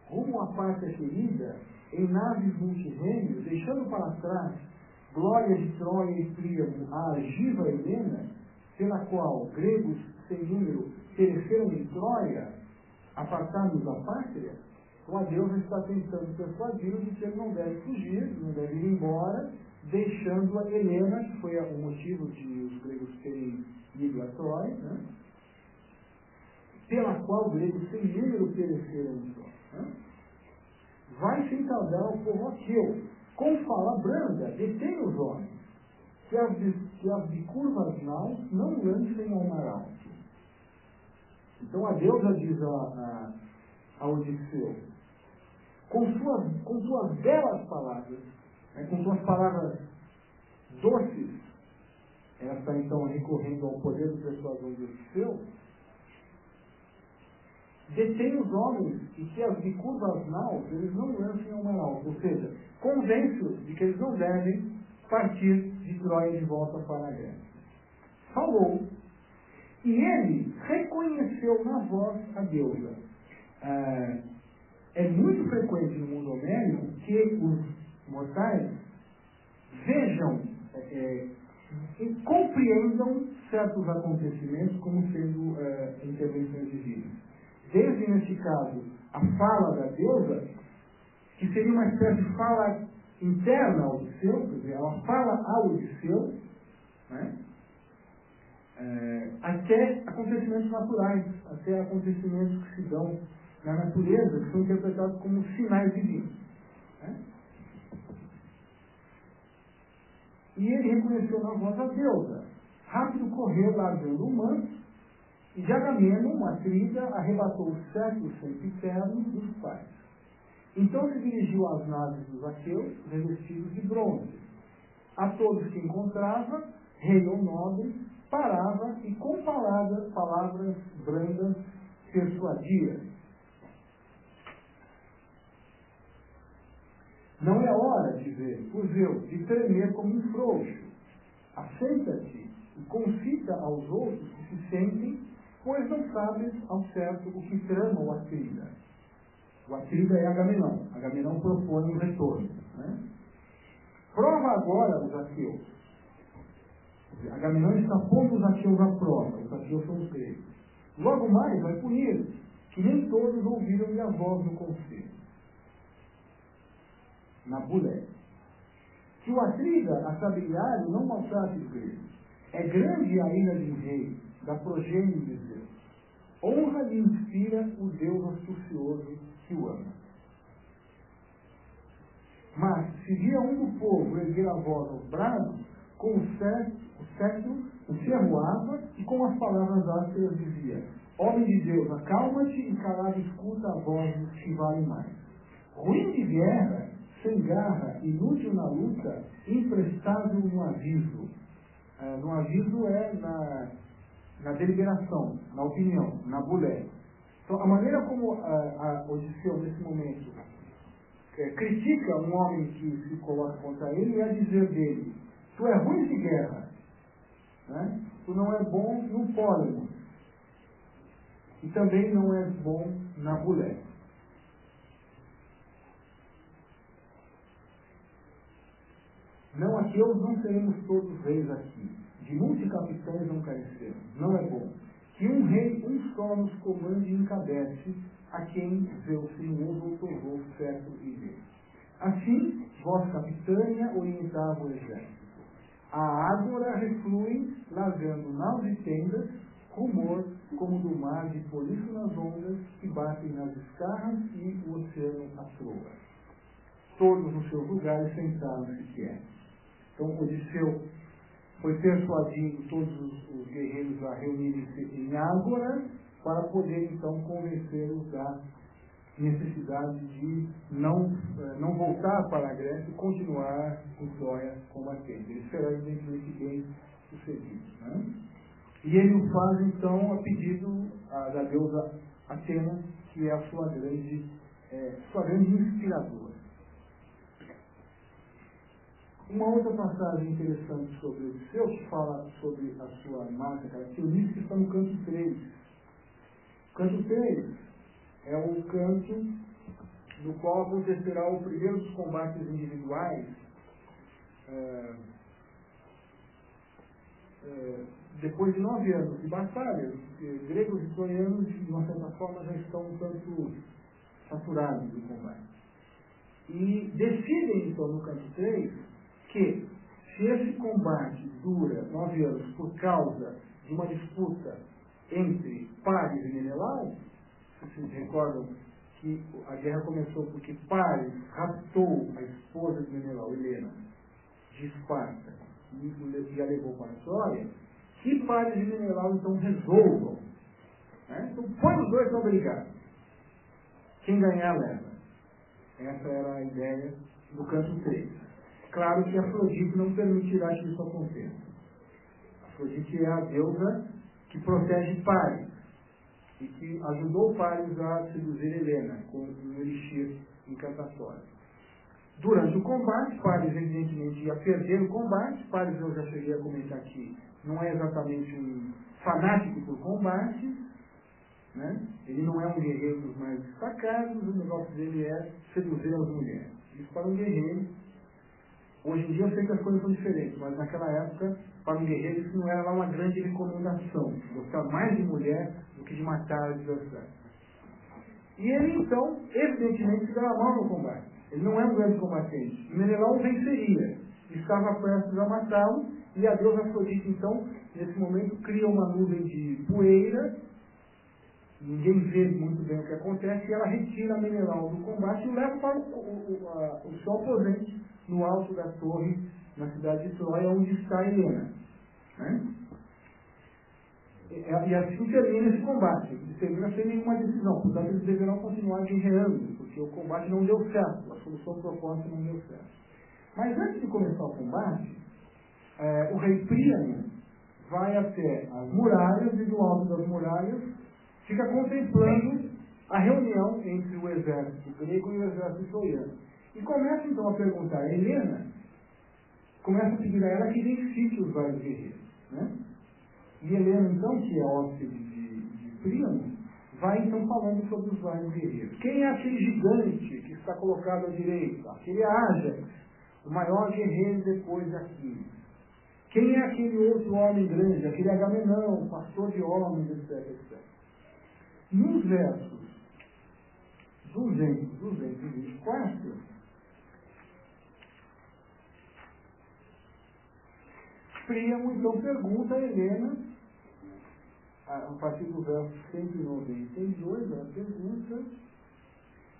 rumo à pátria querida, em naves multirrêmios, deixando para trás glória de Troia e Príamo, a argiva Helena, pela qual gregos sem número pereceram em Troia, apartados da pátria? Então a deusa está tentando persuadi-lo de que ele não deve fugir, não deve ir embora, deixando a Helena, que foi o motivo de os gregos terem ido a Troia, né? Pela qual gregos sem número pereceram em Troia. Né? Vai se entardar o povo aqueu, com fala branda, detém os homens, que as bicurvas naus não lancem ao mar alto. Então a deusa diz a Odisseu, com suas belas palavras, né, com suas palavras doces, ela está então recorrendo ao poder de persuasão de Odisseu, detém os homens e que as bicurvas naus eles não lancem ao mar alto, ou seja, convence-os de que eles não devem partir de Troia de volta para a Grécia. Falou, e ele reconheceu na voz a deusa. É muito frequente no mundo homérico que os mortais vejam e compreendam certos acontecimentos como sendo intervenções divinas. Desde, neste caso, a fala da deusa, que seria uma espécie de fala interna ao Odisseu, quer dizer, ela fala ao Odisseu, né? Até acontecimentos naturais, até acontecimentos que se dão na natureza, que são interpretados como sinais divinos. Né? E ele reconheceu na voz a deusa. Rápido correu largando o manto, e de Agamemnon, Atrida, arrebatou os séculos sempiternos dos pais. Então se dirigiu às naves dos aqueus, revestidos de bronze. A todos que encontrava, rei ou nobre, parava e com palavras brandas persuadia. Não é hora, dizer, por Zeus, de tremer como um frouxo. Assenta-te e concita aos outros que se sentem, pois não sabes ao certo o que trama o Atrida. O Atrida é Agamenon. Agamenon propõe um retorno. Né? Prova agora os aqueus. Agamenon está pondo os aqueus à prova. Os aqueus são os gregos. Logo mais vai punir, que nem todos ouviram minha voz no conselho. Na bulé. Que o Atrida, a sabiário, não maltrate os gregos. É grande a ira de um rei, da progênie de Zeus. Honra lhe inspira o Deus astucioso que o ama. Mas, se via um do povo erguer a voz aos brados, com o cetro o ferroava e com as palavras ásperas dizia: homem de Deus, acalma-te e calado escuta a voz dos que valem mais. Ruim de guerra, sem garra, inútil na luta, imprestável no aviso. No aviso na deliberação, na opinião, na bulé. Então, a maneira como a Odisseu, nesse momento, critica um homem que se coloca contra ele é dizer dele: tu é ruim de guerra, né? Tu não é bom no pólemo, e também não és bom na bulé. Não, aqueus não seremos todos reis aqui, de muitos capitães não carecemos, não é bom. Que um rei, um só nos comande e encabece, a quem Zeus sinuoso outorgou certo e rei. Assim, vossa capitânia orientava o exército. A ágora reflui, lavando naus e tendas, rumor como do mar de polífonas ondas que batem nas escarras e o oceano atroa. Todos nos seus lugares sentaram-se quietos. Então, Odisseu foi persuadindo todos os guerreiros a reunirem-se em Ágora para poder, então, convencê-los da necessidade de não voltar para a Grécia e continuar em Troia combatendo. Eles serão, evidentemente, bem sucedidos. Né? E ele o faz, então, a pedido da deusa Atena, que é a sua grande inspiradora. Uma outra passagem interessante sobre Odisseu, que fala sobre a sua marca característica, está no canto 3. O canto 3 é o canto no qual acontecerá o primeiro dos combates individuais, depois de 9 anos de batalha. Gregos e troianos, de uma certa forma, já estão um tanto saturados do combate. E decidem, então, no canto 3, que se esse combate dura 9 anos por causa de uma disputa entre Paris e Menelau, vocês se recordam que a guerra começou porque Paris raptou a esposa de Menelau, Helena, de Esparta, e a levou para a Troia, que Paris e Menelau então resolvam. Né? Então põe os dois para brigar. Quem ganhar leva. Essa era a ideia do canto 3. Claro que Afrodite não permitirá que isso aconteça. Afrodite é a deusa que protege Paris e que ajudou Paris a seduzir Helena com um elixir encantatório. Durante o combate, Paris evidentemente ia perder o combate. Paris, eu já cheguei a comentar aqui, não é exatamente um fanático por combate, né? Ele não é um guerreiro dos mais destacados, o negócio dele é seduzir as mulheres. Isso para um guerreiro. Hoje em dia eu sei que as coisas são diferentes, mas naquela época, para um guerreiro, isso não era lá uma grande recomendação. Gostar mais de mulher do que de matar adversário. E ele, então, evidentemente, se dava mal no combate. Ele não é um grande combatente. E Menelau venceria. Estava prestes a matá-lo, e a deusa Afrodite, então, nesse momento, cria uma nuvem de poeira. Ninguém vê muito bem o que acontece, e ela retira Menelau do combate e o leva para o seu aposento no alto da torre, na cidade de Troia, onde está Helena. Né? E assim termina esse combate. Ele termina sem nenhuma decisão. Portanto, eles deverão continuar guerreando, porque o combate não deu certo, a solução proposta não deu certo. Mas antes de começar o combate, o rei Príamo vai até as muralhas e do alto das muralhas fica contemplando a reunião entre o exército grego e o exército troiano. E começa então a perguntar a Helena, começa a pedir a ela que identifique os vários guerreiros. Né? E Helena, então, que é hóspede de Príamo, vai então falando sobre os vários guerreiros. Quem é aquele gigante que está colocado à direita? Aquele é Ájax, o maior guerreiro depois de Aquiles. Quem é aquele outro homem grande? Aquele Agamenão, pastor de homens, etc, etc. Nos versos 200 e 224, Príamo então pergunta a Helena, a partir do verso 192, ela pergunta: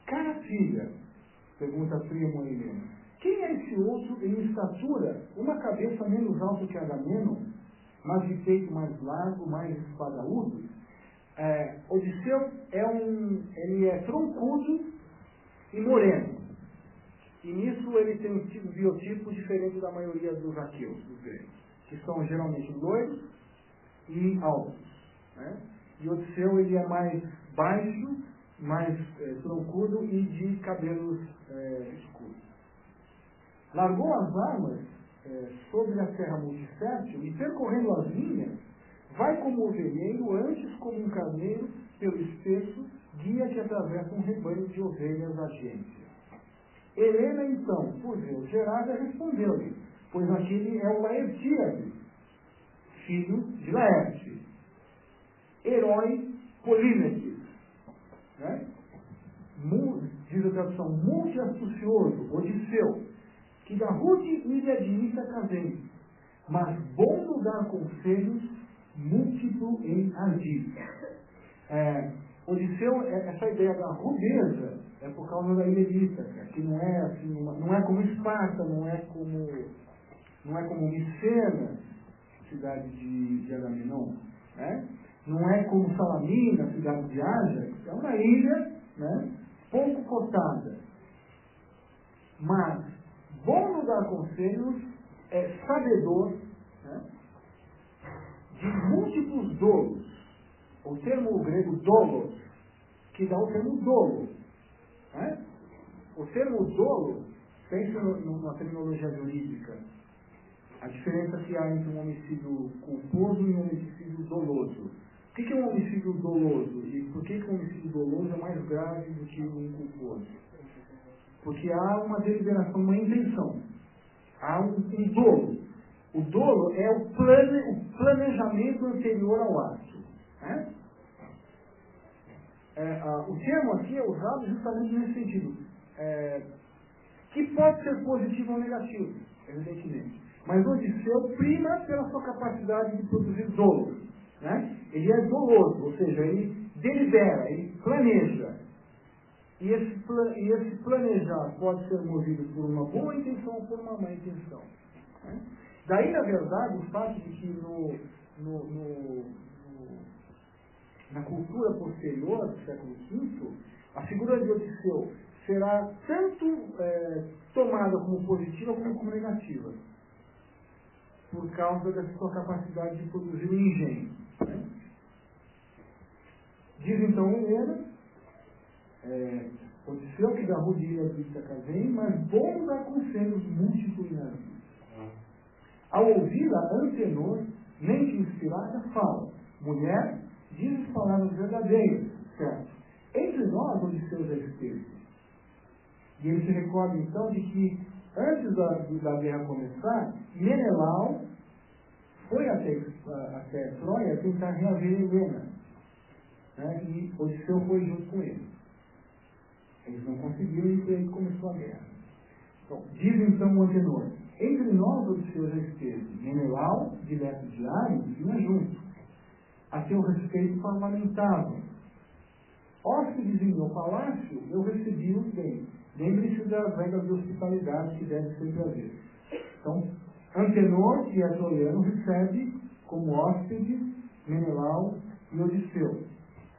cara filha, pergunta Príamo a Helena, quem é esse outro em estatura, uma cabeça menos alta que Agamenon, mas de peito mais largo, mais espadaúdo? Odisseu ele é troncudo e moreno. E nisso ele tem um biotipo diferente da maioria dos aqueus, dos gregos, que são geralmente loiros, e altos. Né? E Odisseu ele é mais baixo, mais troncudo e de cabelos escuros. Largou as armas sobre a terra multifértil e, percorrendo as linhas, vai como ovelheiro, antes como um carneiro, pelo espesso, guia que atravessa um rebanho de ovelhas agência. Helena, então, por ver gerada, respondeu-lhe, pois aquele é o Laertíade, filho de Laerte, herói Polímedes, né? Diz a tradução, multiastucioso, Odisseu, que da rude ilha de Ítacavém, mas bom no dar conselhos, múltiplo em ardir. Odisseu, essa ideia da rudeza é por causa da ilha de Ítaca, que não é assim, não é como Esparta, não é como Micena, cidade de Agamenon, né? Não é como Salamina, cidade de Ájax, é uma ilha, né, pouco cotada. Mas bom no dar conselhos, é sabedor, né, de múltiplos dolos. O termo grego dolos, que dá o termo dolo. Né? O termo dolo, pense numa terminologia jurídica, a diferença que há entre um homicídio culposo e um homicídio doloso. O que é um homicídio doloso? E por que um homicídio doloso é mais grave do que um culposo? Porque há uma deliberação, uma intenção. Há um dolo. O dolo é o planejamento anterior ao ato. Né? O termo aqui é usado justamente nesse sentido. Que pode ser positivo ou negativo, evidentemente. Mas o Odisseu prima pela sua capacidade de produzir dolo. Né? Ele é doloso, ou seja, ele delibera, ele planeja. E esse planejar pode ser movido por uma boa intenção ou por uma má intenção. Né? Daí, na verdade, o fato de que na cultura posterior do século V, a figura de Odisseu será tanto tomada como positiva como negativa, por causa da sua capacidade de produzir um engenho. Né? Diz então Helena, Odisseu que da rodilha de Ítacavém, mas bom dar conselhos múltiplos na vida. Ao ouvi-la, Antenor, mente inspirada, fala, mulher, dizes palavras verdadeiras, certo? Entre nós, Odisseu já esteve. E ele se recorda então de que, antes da guerra começar, Menelau foi até Troia tentar reaver Helena. Né? E Odisseu foi junto com ele. Eles não conseguiram e aí começou a guerra. Então, diz então o Antenor, entre nós, Odisseu já esteve. Menelau, dileto de Ares, vinha junto. A seu respeito parlamentavam. Hóspedes em meu palácio, eu recebi-os bem. Lembre-se das regras de hospitalidade que deve sempre haver. Então, Antenor, que é troiano, recebe como hóspede Menelau e Odisseu.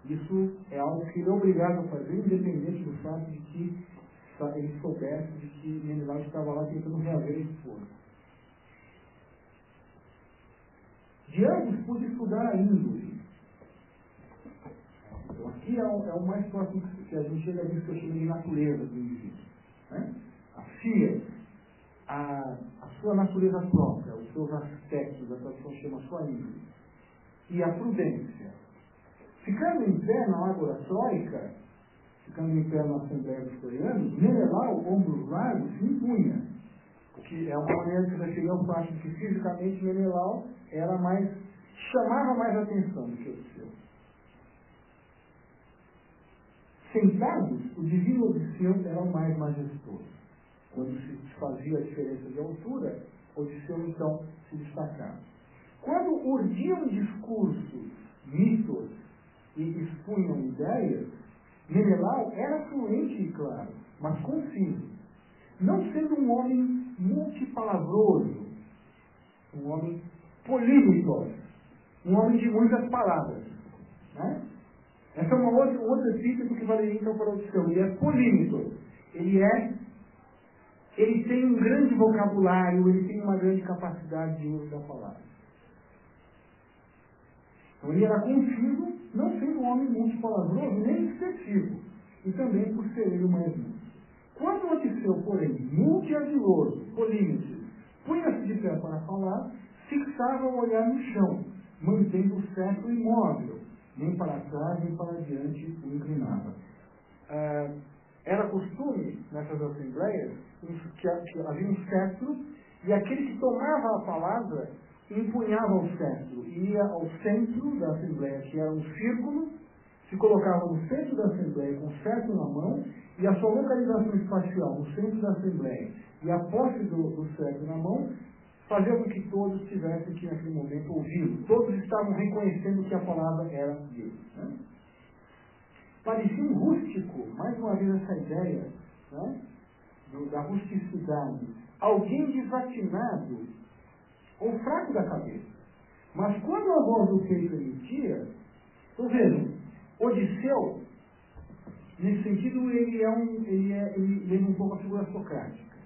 Isso é algo que ele é obrigado a fazer, independente do fato de que ele soubesse de que Menelau estava lá tentando reaver esse fogo. De ambos pude estudar a índole. Então, aqui é o mais próximo que a gente chega a isso que eu chamo de natureza do indivíduo. Né? A FIA, a sua natureza própria, os seus aspectos, a tradução chama sua índole. E a prudência. Ficando em pé na ágora troica, ficando em pé na Assembleia dos Troianos, Menelau, ombros largos, se impunha. Que é uma maneira que já chegou ao fato de que fisicamente Menelau chamava mais atenção do que o seu. Sentados, o divino Odisseu era o mais majestoso. Quando se fazia a diferença de altura, Odisseu então se destacava. Quando urdiam discursos, mitos e expunham ideias, Menelau era fluente e claro, mas conciso. Não sendo um homem multipalavroso, um homem políglota, um homem de muitas palavras. Né? Essa é um outro epíteto que valeria então para Odisseu. Ele é políglota. Ele tem um grande vocabulário, ele tem uma grande capacidade de uso da palavra. Então ele era contido, não sendo um homem muito palavroso, nem expressivo, e também por ser ele o mais músico. Quando Odisseu, porém, multiagiloso, polímete, punha-se de pé para falar, fixava o olhar no chão, mantendo o cetro imóvel, nem para trás nem para diante o inclinava. Era costume, nessas assembleias, que havia um cetro, e aquele que tomava a palavra empunhava o cetro, ia ao centro da assembleia, que era um círculo, se colocava no centro da assembleia com o cetro na mão, e a sua localização espacial no centro da assembleia e a posse do cetro na mão fazia com que todos tivessem que naquele momento ouvi-lo. Todos estavam reconhecendo que a palavra era dele. Né? Parecia um rústico, mais uma vez essa ideia, né, da rusticidade. Alguém desatinado ou fraco da cabeça. Mas quando a voz do peito emitia, então vejam, Odisseu, nesse sentido, ele lembra um pouco a figura socrática.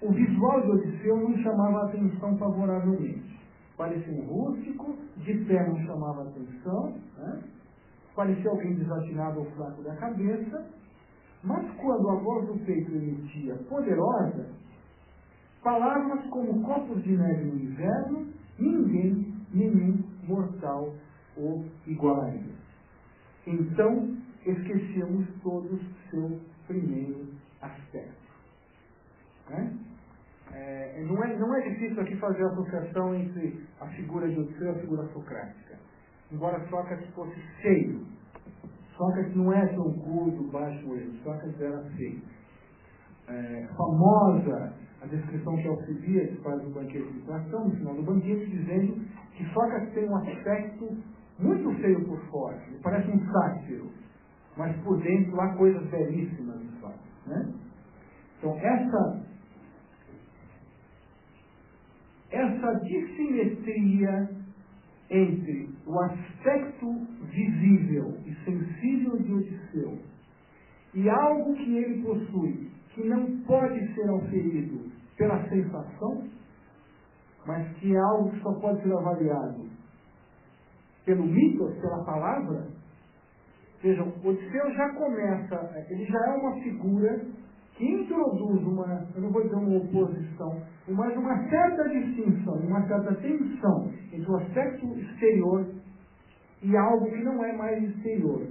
O visual de Odisseu não chamava a atenção favoravelmente. Parecia um rústico, de pé não chamava a atenção, né? Parecia alguém desatinado ou fraco da cabeça, mas quando a voz do peito emitia poderosa, palavras como copos de neve no inverno, nenhum mortal o igualaria. Então, esquecemos todos seu primeiro aspecto. Né? Não é difícil aqui fazer a associação entre a figura de Odisseu e a figura socrática. Embora Sócrates fosse feio. Sócrates não é troncudo, baixo ou erro. Sócrates era feio. Famosa a descrição que Alcibiades faz do banquete de Platão, no final do banquete, dizendo que Sócrates tem um aspecto muito feio por fora. Ele parece um sátiro, mas por dentro há coisas belíssimas em Sócrates. Né? Então, essa dissimetria entre o aspecto visível e sensível de Odisseu e algo que ele possui, que não pode ser auferido pela sensação, mas que é algo que só pode ser avaliado pelo mito, pela palavra. Vejam, Odisseu já começa, ele já é uma figura que introduz eu não vou dizer uma oposição, mas uma certa distinção, uma certa tensão entre o aspecto exterior e algo que não é mais exterior,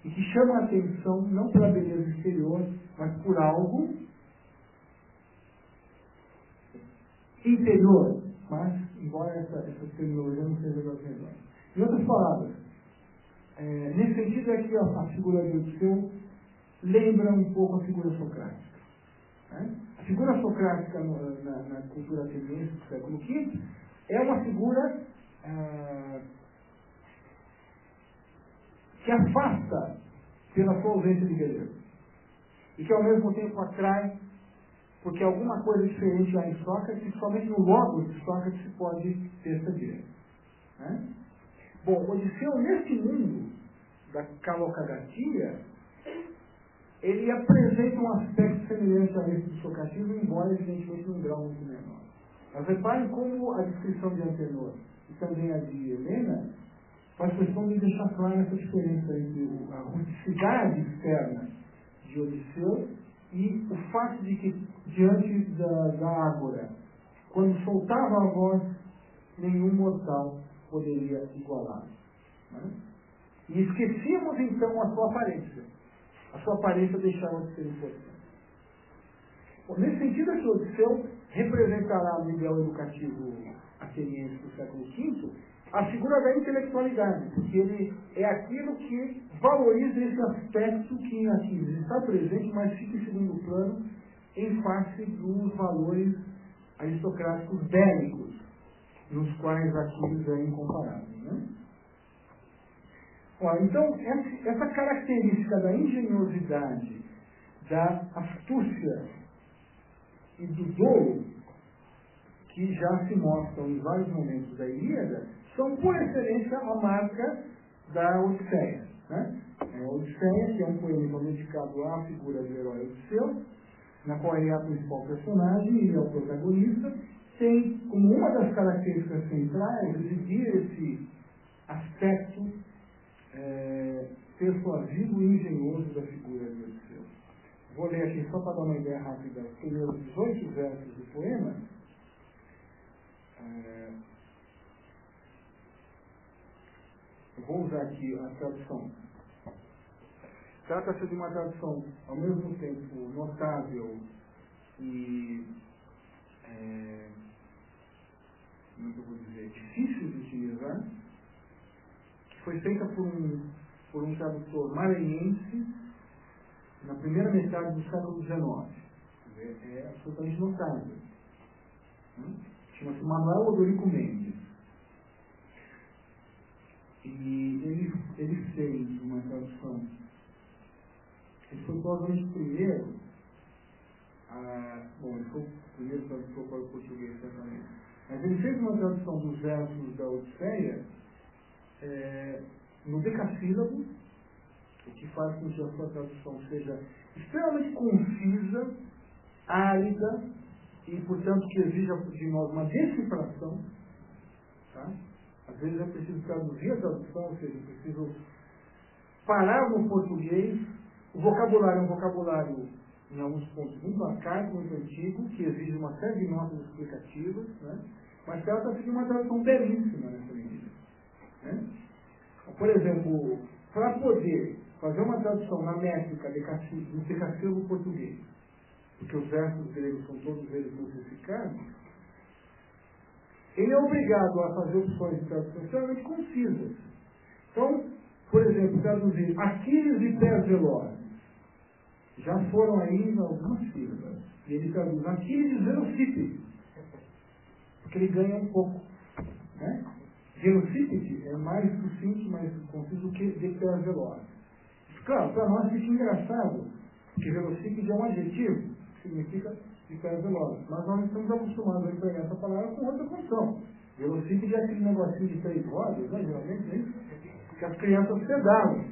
e que chama a atenção não pela beleza exterior, mas por algo interior, mas, embora essa terminologia não seja das melhores. Em outras palavras, nesse sentido é que a figura de Odisseu lembra um pouco a figura socrática. Né? A figura socrática na cultura ateniense do século V é uma figura que afasta pela sua ausência de beleza e que ao mesmo tempo atrai, porque alguma coisa diferente há em Sócrates, e somente no logos de Sócrates se pode ter essa direita. Né? Bom, Odisseu, nesse mundo da calocagatia, ele apresenta um aspecto semelhante a esse do socratismo, embora evidentemente num grau muito menor. Mas reparem como a descrição de Antenor e também a de Helena faz questão de deixar clara essa diferença entre a rusticidade externa de Odisseu e o fato de que, diante da ágora, quando soltava a voz, nenhum mortal poderia igualar. Né? E esquecíamos então a sua aparência. A sua aparência deixava de ser importante. Bom, nesse sentido, aqui, Odisseu representará no ideal educativo ateniense do século V a figura da intelectualidade, porque ele é aquilo que valoriza esse aspecto que em Aquiles está presente, mas fica em segundo plano em face dos valores aristocráticos bélicos, nos quais Aquiles é incomparável. Né? Então, essa característica da engenhosidade, da astúcia e do dolo, que já se mostram em vários momentos da Ilíada, são, por excelência, a marca da Odisseia. Né? A Odisseia, que é um poema dedicado à figura do herói Odisseu, na qual ele é a principal personagem e ele é o protagonista, tem como uma das características centrais exibir aspecto persuasivo e engenhoso da figura de Odisseu. Vou ler aqui só para dar uma ideia rápida os primeiros 18 versos do poema. Eu vou usar aqui a tradução. Trata-se de uma tradução ao mesmo tempo notável e como é que eu vou dizer, difícil de utilizar, que foi feita por um tradutor maranhense na primeira metade do século XIX. É absolutamente notável. Chama-se Manuel Odorico Mendes. E ele fez uma tradução. Ele foi provavelmente o primeiro. Ele foi o primeiro tradutor para o português, certamente. Mas ele fez uma tradução dos versos da Odisseia no decassílabo, o que faz com que a sua tradução seja extremamente concisa, árida e, portanto, que exija de nós uma decifração. Tá? Às vezes é preciso traduzir a tradução, ou seja, é preciso parar no português. O vocabulário é um vocabulário, em alguns pontos, muito arcaico, muito antigo, que exige uma série de notas explicativas, né? Mas trata-se de uma tradução belíssima nessa medida. Né? Por exemplo, para poder fazer uma tradução na métrica do decassílabo português, porque os versos gregos são todos eles dulcificados, ele é obrigado a fazer opções de tradução extremamente concisas. Então, por exemplo, traduzir Aquiles e pés velozes. Já foram aí algumas sílabas. E ele traduz Aquiles e velocípede. Porque ele ganha um pouco. Né? Velocípede é mais sucinto, mais conciso do que de pés velozes. Claro, para nós fica engraçado, porque velocípede é um adjetivo, que significa de pés velozes. Mas nós estamos acostumados a empregar essa palavra com outra função. Velocípede é aquele negocinho de 3 rodas, né? Geralmente, né? Que as crianças pedalam.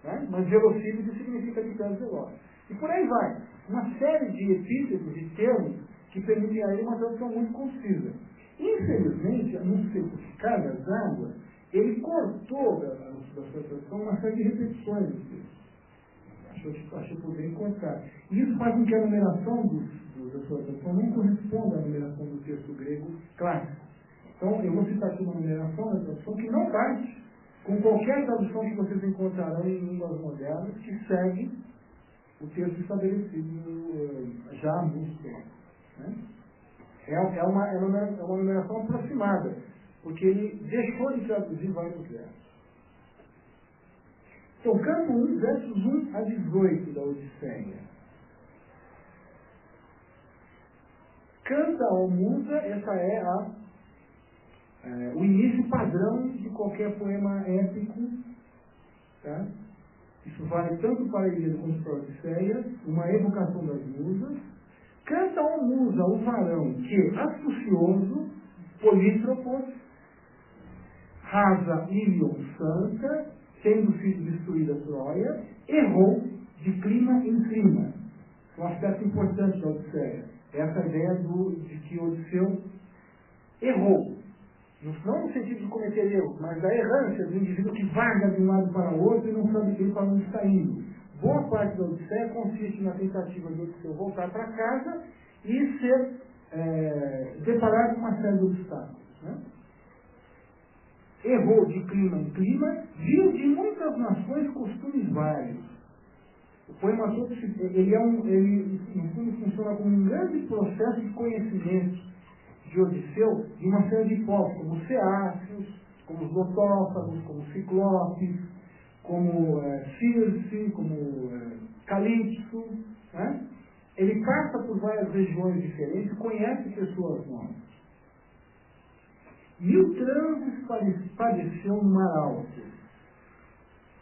Né? Mas velocípede significa de pés velozes. E por aí vai. Uma série de epítetos e termos que permitem a ele uma tradução muito concisa. Infelizmente, não sei por que cargas d'água, ele cortou da sua tradução uma série de repetições do texto. Achei por bem cortar. E isso faz com que a numeração da sua tradução não corresponda à numeração do texto grego clássico. Então, eu vou citar aqui uma numeração da tradução que não bate com qualquer tradução que vocês encontrarão em línguas modernas que segue o texto estabelecido já há muito tempo. Né? É uma numeração aproximada, porque ele deixou de traduzir vários versos. Então, canto 1, versos 1 a 18 da Odisseia. Canta, ó musa, essa é o início padrão de qualquer poema épico. Tá? Isso vale tanto para a Ilíada quanto para a Odisseia, uma evocação das musas. Canta, ó musa, o varão que, astucioso, polítropos, rasa Ilion santa, tendo sido destruída Troia, errou de clima em clima. Um aspecto importante da Odisseia. Essa ideia de que Odisseu errou. Não no sentido de cometer erros, mas da errância do indivíduo que vaga de um lado para o outro e não sabe bem para onde está indo. Boa parte da Odisseia consiste na tentativa de Odisseu voltar para casa e ser deparado com uma série de obstáculos. Né? Errou de clima em clima, viu de muitas nações costumes vários. O poema todo, ele no fundo funciona como um grande processo de conhecimento de Odisseu de uma série de povos, como os Ceácios, como os Lotófagos, como os Ciclopes, como Circe, como Calipso. Né? Ele passa por várias regiões diferentes e conhece pessoas novas. 1000 transes padeceu no mar alto,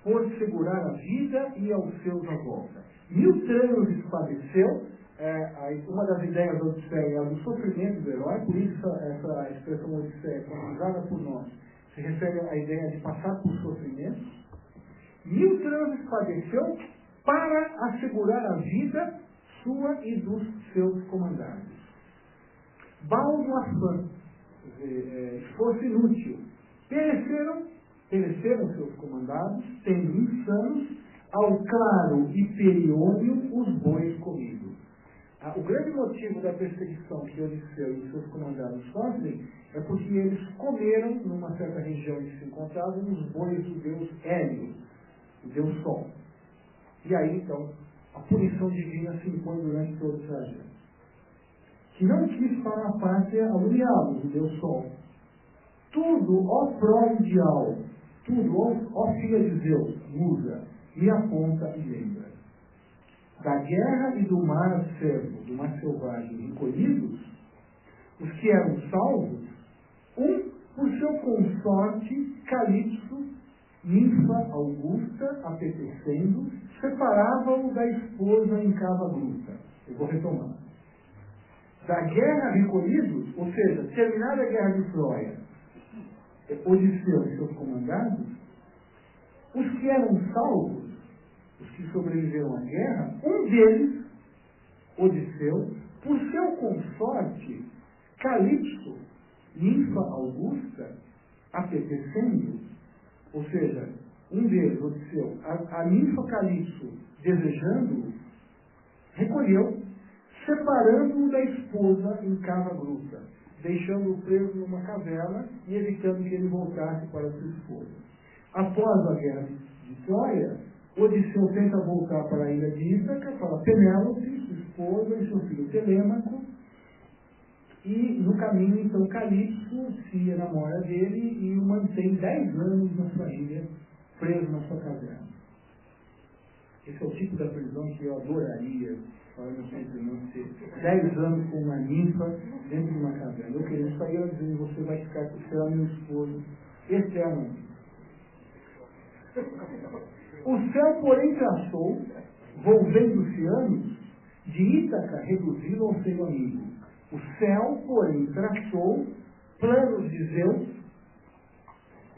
por segurar a vida e aos seus à volta. 1000 transes padeceu, uma das ideias da Odisseia é a do sofrimento do herói, por isso essa expressão Odisseia, quando usada por nós, se refere à ideia de passar por sofrimento. 1000 transes padeceu para assegurar a vida sua e dos seus comandados. Baldo afã, esforço inútil, Pereceram seus comandados, tendo insanos, ao claro e periônio os bois comidos. O grande motivo da perseguição que Odisseu e seus comandados sofrem é porque eles comeram, numa certa região em que se encontravam, os bois do deus Hélio, o deus Sol. E aí, então, a punição divina se impõe durante todo o trajeto. Que não quis para a pátria alumiá-los, o deus Sol. Tudo, ó pró-ideal, tudo, ó filha de Zeus, musa, me aponta e lembra. Da guerra e do mar servo, do mar selvagem recolhidos, os que eram salvos, por seu consorte, Calipso, ninfa augusta, apetecendo, separava-o da esposa em cava gruta. Eu vou retomar. Da guerra recolhidos, ou seja, terminada a guerra de Troia, Odisseu e seus comandados, os que eram salvos, os que sobreviveram à guerra, um deles, Odisseu, por seu consorte, Calipso, ninfa augusta, apetecendo, ou seja, um deles, Odisseu, a ninfa Calipso, desejando-o, recolheu, separando-o da esposa em cava gruta, deixando-o preso numa caverna e evitando que ele voltasse para sua esposa. Após a guerra de Troia, Odisseu tenta voltar para a ilha de Ítaca, para Penélope, sua esposa, e seu filho Telêmaco, e no caminho, então, Calipso se enamora dele e o mantém 10 anos na sua ilha, preso na sua caverna. Esse é o tipo da prisão que eu adoraria, falando sempre não ser 10 anos com uma ninfa dentro de uma caverna. Eu queria sair ela dizendo, você vai ficar com será meu esposo eternamente. O céu, porém, traçou, volvendo-se anos, de Ítaca reduzido ao seu amigo. O céu, porém, traçou planos de Zeus,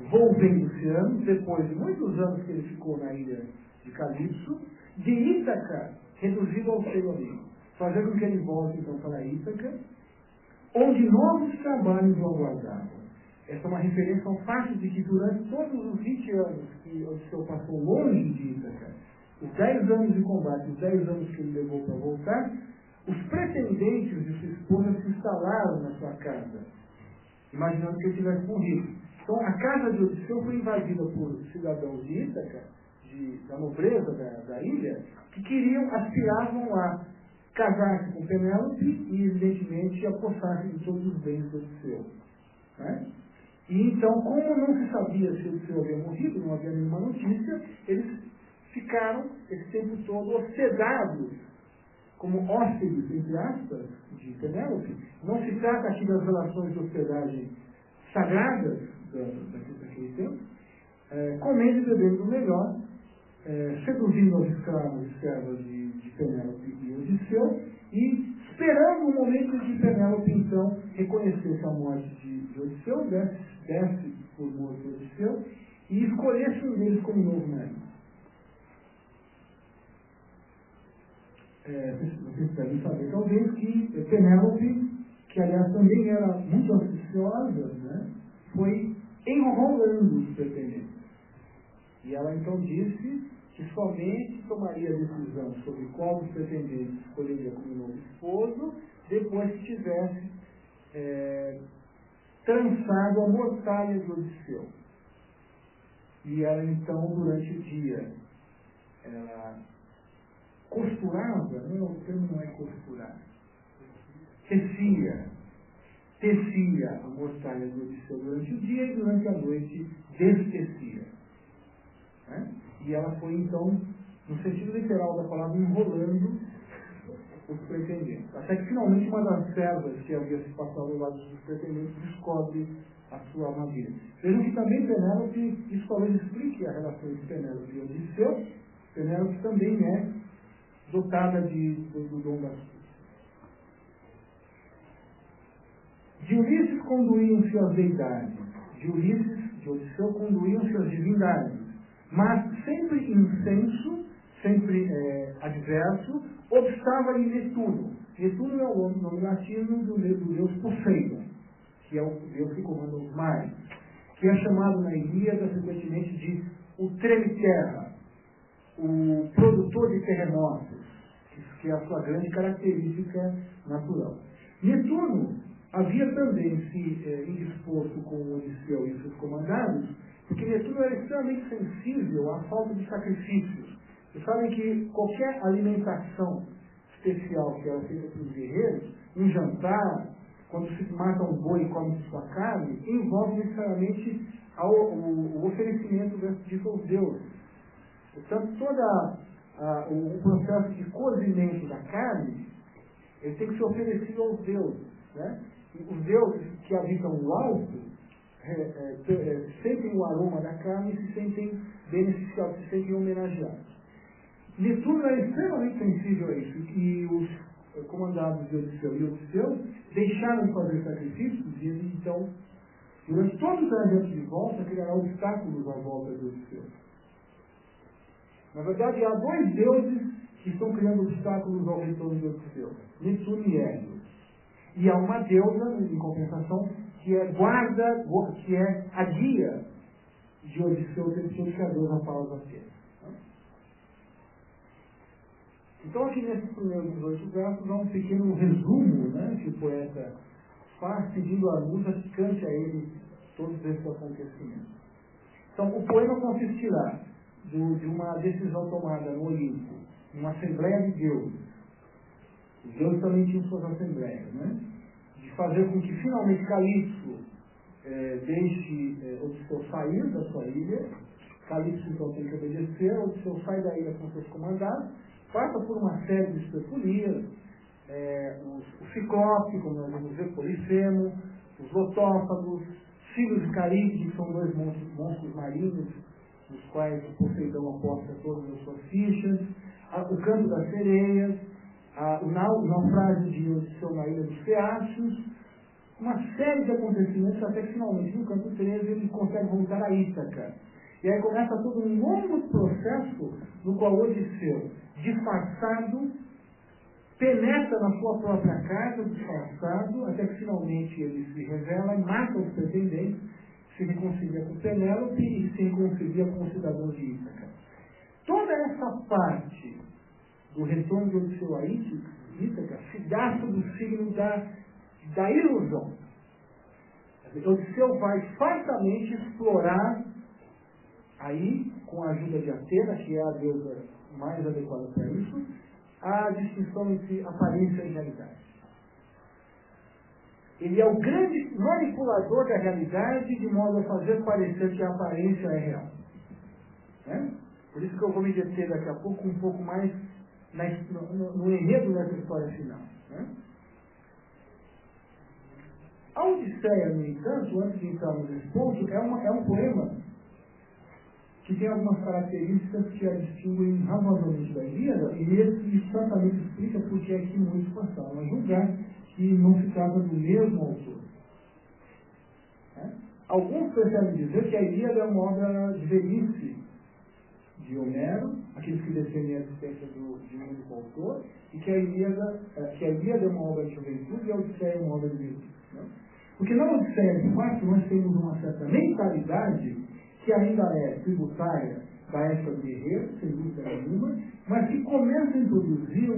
volvendo-se anos, depois de muitos anos que ele ficou na ilha de Calipso, de Ítaca reduzido ao seu amigo, fazendo com que ele volte então para Ítaca, onde novos trabalhos o aguardavam. Essa é uma referência ao fato de que durante todos os 20 anos que Odisseu passou longe de Ítaca, os 10 anos de combate, os 10 anos que ele levou para voltar, os pretendentes de sua esposa se instalaram na sua casa, imaginando que ele tivesse morrido. Então, a casa de Odisseu foi invadida por cidadãos de Ítaca, da nobreza da ilha, que aspiravam a casar-se com Penélope e, evidentemente, apossar-se de todos os bens de Odisseu. Né? E então, como não se sabia se Odisseu havia morrido, não havia nenhuma notícia, eles ficaram esse tempo todo hospedados, como hóspedes, entre aspas, de Penélope. Não se trata aqui das relações de hospedagem sagradas daquele tempo, comendo e bebendo o melhor, seduzindo os escravos e escravas de Penélope e Odisseu, e esperando o momento em que Penélope, então, reconhecesse a morte de Odisseu, desse por morto Odisseu, e escolhesse um deles como novo marido. Vocês devem saber, talvez, que Penélope, que aliás também era muito ambiciosa, né, foi enrolando os pretendentes. E ela então disse que somente tomaria a decisão sobre qual dos pretendentes escolheria como novo esposo depois que tivesse trançado a mortalha de Odisseu. E ela então, durante o dia, ela costurava, não, o termo não é costurar, tecia a mortalha de Odisseu durante o dia e durante a noite destecia. Né? E ela foi então, no sentido literal da palavra, enrolando os pretendentes. Até que finalmente uma das servas que havia se passado ao lado dos pretendentes descobre a sua armadilha. Vejam que também Penélope, isso talvez explique a relação entre Penélope e Odisseu. Penélope também é dotada do dom da astúcia. De Ulisses conduíam-se as deidades, de Odisseu conduíam-se as divindades, mas sempre incenso, sempre adverso, obstava-lhe Netuno. Netuno é o nome latino do deus Poseidon, que é o deus que comanda os mares, que é chamado na Ilíada, frequentemente, de o treme-terra, o produtor de terremotos, que é a sua grande característica natural. Netuno havia também se indisposto com Odisseu e seus comandados, porque Netuno era extremamente sensível à falta de sacrifícios. Vocês sabem que qualquer alimentação especial que era feita pelos guerreiros, um jantar, quando se mata um boi e come sua carne, envolve necessariamente o oferecimento disso aos deuses. Portanto, todo o processo de cozimento da carne, ele tem que ser oferecido aos deuses. Né? E os deuses que habitam o alto sentem o aroma da carne e se sentem beneficiados, se sentem homenageados. Netuno era extremamente sensível a isso, e os comandados de Odisseu e Odisseu deixaram de fazer sacrifícios, e ele então, durante todo o trajeto de volta, criará obstáculos à volta de Odisseu. Na verdade, há dois deuses que estão criando obstáculos ao retorno de Odisseu, Netuno e Hélio. E há uma deusa, em compensação, que é que é a guia de Odisseu, que é a deusa Palas Atenas. Então, aqui nesses primeiros 18 versos, há um pequeno resumo, né, que o poeta faz, pedindo à musa que cante a ele todos esses acontecimentos. Então, o poema consistirá de uma decisão tomada no Olimpo, numa assembleia de deuses. Os deuses também tinham suas assembleias, né? De fazer com que finalmente Calipso deixe Odisseu sair da sua ilha. Calipso então tem que obedecer, Odisseu sai da ilha com seus comandados, passa por uma série de especulias, o Ciclope, como nós vamos ver, Polifemo, os Lotófagos, filhos de Caribe, que são dois monstros marinhos, nos quais Poseidon aposta todas as suas fichas, o canto das sereias, o naufrágio de Odisseu na ilha dos Feácios, uma série de acontecimentos até que finalmente no canto 13 ele consegue voltar a Ítaca. E aí começa todo um longo processo no qual Odisseu, disfarçado, penetra na sua própria casa, disfarçado, até que finalmente ele se revela e mata os pretendentes, se reconcilia com Penélope e se reconcilia com os cidadãos de Ítaca. Toda essa parte do retorno de Odisseu a Ítaca se dá sob o signo da ilusão. Odisseu vai fartamente explorar, aí, com a ajuda de Atena, que é a deusa mais adequada para isso, a distinção entre aparência e realidade. Ele é o grande manipulador da realidade, de modo a fazer parecer que a aparência é real. Né? Por isso que eu vou me deter daqui a pouco um pouco mais no enredo dessa história final. Né? A Odisseia, no entanto, antes de entrarmos nesse ponto, é um poema que tem algumas características que a distinguem razoavelmente da Ilíada, e isso certamente explica porque é que muitos passaram a julgar que não se trata do mesmo autor. Alguns preferem dizer que a Ilíada é uma obra de velhice de Homero, aqueles que defendem a existência de um único autor, e que a Ilíada é uma obra de juventude e a Odisseia é uma obra de velhice. Né? Porque na Odisseia, de fato, nós temos uma certa mentalidade que ainda é tributária da época do guerreiro, sem dúvida nenhuma, mas que começa a introduzir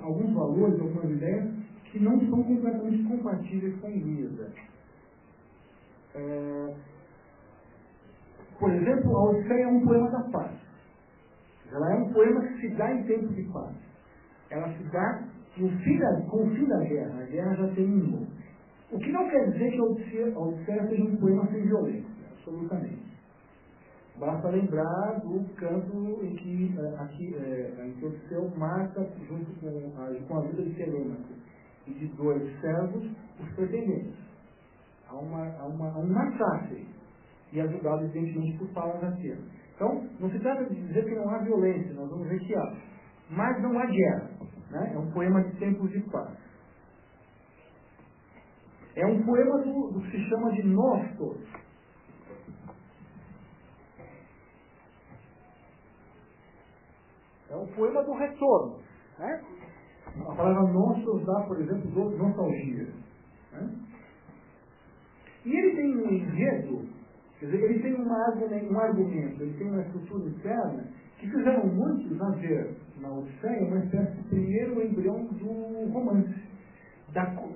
alguns valores, algumas ideias que não são completamente compatíveis com a Ilíada. Por exemplo, a Odisseia é um poema da paz. Ela é um poema que se dá em tempo de paz. Ela se dá com o fim da guerra. A guerra já terminou. O que não quer dizer que a Odisseia seja um poema sem violência, absolutamente. Basta lembrar do canto em que Odisseu mata, junto com a vida de Telêmaco e de dois servos, os pretendentes. Há um massacre, e ajudado, evidentemente, por Palas Atenas. Então, não se trata de dizer que não há violência, nós vamos ver que há. Mas não há guerra. Né? É um poema de tempos de paz. É um poema do que se chama de Nostos. É um poema do retorno. Né? A palavra Nostos dá, por exemplo, nostalgia. Né? E ele tem um enredo Quer dizer, ele tem um argumento, ele tem uma estrutura interna que fizeram muitos a ver na Odisseia uma espécie de primeiro embrião do romance,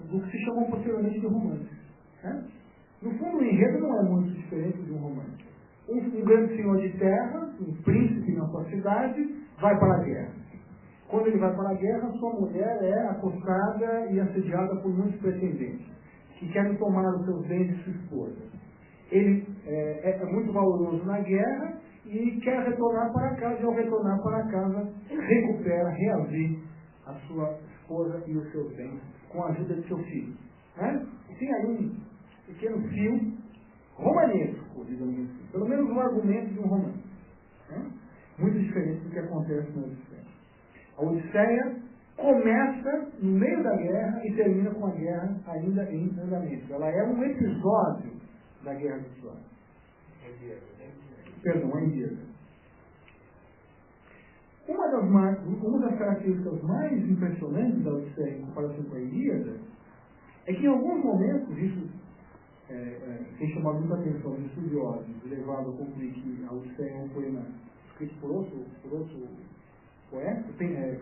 do que se chamou posteriormente de romance. Né? No fundo, o enredo não é muito diferente de um romance. Um grande senhor de terra, um príncipe na sua cidade, vai para a guerra. Quando ele vai para a guerra, sua mulher é acostada e assediada por muitos pretendentes, que querem tomar os seus bens de sua esposa. Ele é muito valoroso na guerra e quer retornar para casa, e ao retornar para casa, recupera, reaviva a sua esposa e os seus bens com a ajuda de seu filho. Né? E tem aí um pequeno fio romanesco, digamos assim, pelo menos um argumento de um romance. Né? Muito diferente do que acontece na Odisseia. A Odisseia começa no meio da guerra e termina com a guerra ainda em andamento. Ela é um episódio da Guerra de Troia. Perdão, a Ilíada. Uma das características mais impressionantes da Odisseia em comparação com a Ilíada é que em alguns momentos, isso tem chamado muita atenção dos estudiosos, levado a concluir que a Odisseia é um poema escrito por outro poeta,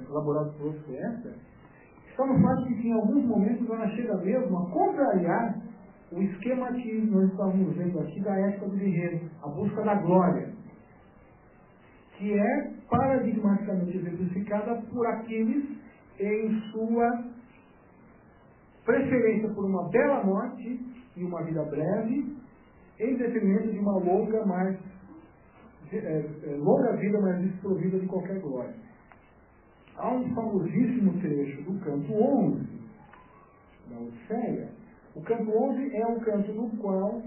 elaborado por outro poeta, está no fato de que em alguns momentos ela chega mesmo a contrariar o esquema que nós estávamos vendo aqui da ética do guerreiro, a busca da glória, que é paradigmaticamente exemplificada por Aquiles em sua preferência por uma bela morte e uma vida breve, em detrimento de uma longa vida, mas desprovida de qualquer glória. Há um famosíssimo trecho do canto 11 da Odisseia. O canto 11 é um canto no qual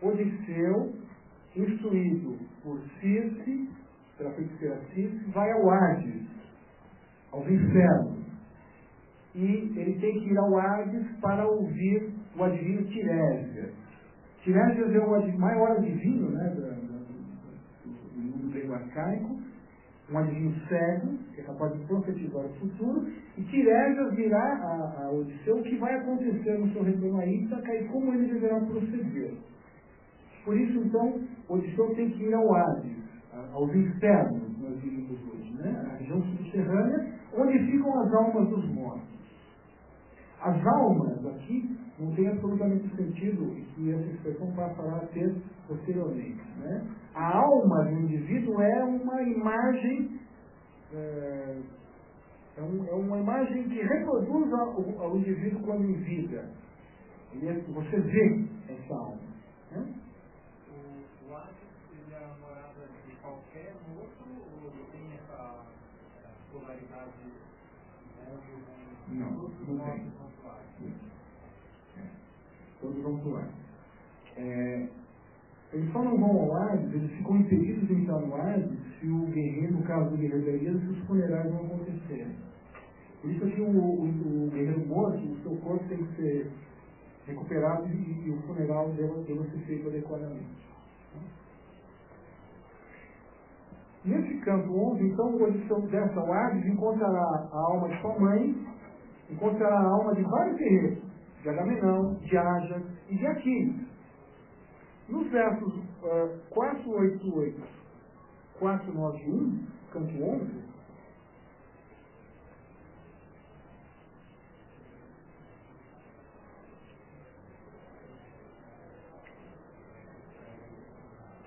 Odisseu, instruído por Circe, pela feiticeira Circe, vai ao Hades, aos infernos. E ele tem que ir ao Hades para ouvir o adivinho Tiresias. Tiresias é o maior adivinho, né, do mundo grego arcaico, um adivinho cego, que é capaz de profetizar o futuro, e Tiresias dirá a Odisseu o que vai acontecer no seu retorno a Ítaca e como ele deverá proceder. Por isso, então, Odisseu tem que ir ao Hades, aos infernos, nós diríamos hoje, né? A região subterrânea, onde ficam as almas dos mortos. As almas aqui não tem absolutamente sentido que essa expressão passará a ter posteriormente. Né? A alma do indivíduo é uma imagem, uma imagem que reproduz ao indivíduo quando em vida. Você vê essa alma. Né? O Hades é a morada de qualquer morto ou tem essa polaridade? Não, não tem. Todos vão para o Hades. Eles só não vão ao Hades, eles ficam impedidos de entrar no Hades se o guerreiro, no caso do guerreiro da Ilíada, se os funerais não acontecerem. Por isso que o guerreiro morto, o seu corpo tem que ser recuperado e o funeral deve ser feito adequadamente. Nesse canto 11, então, o Odisseu desce ao Hades, encontrará a alma de sua mãe, encontrará a alma de vários guerreiros, de Agamenão, de Ájax e de Aquiles. Nos versos 488, 491, canto 11,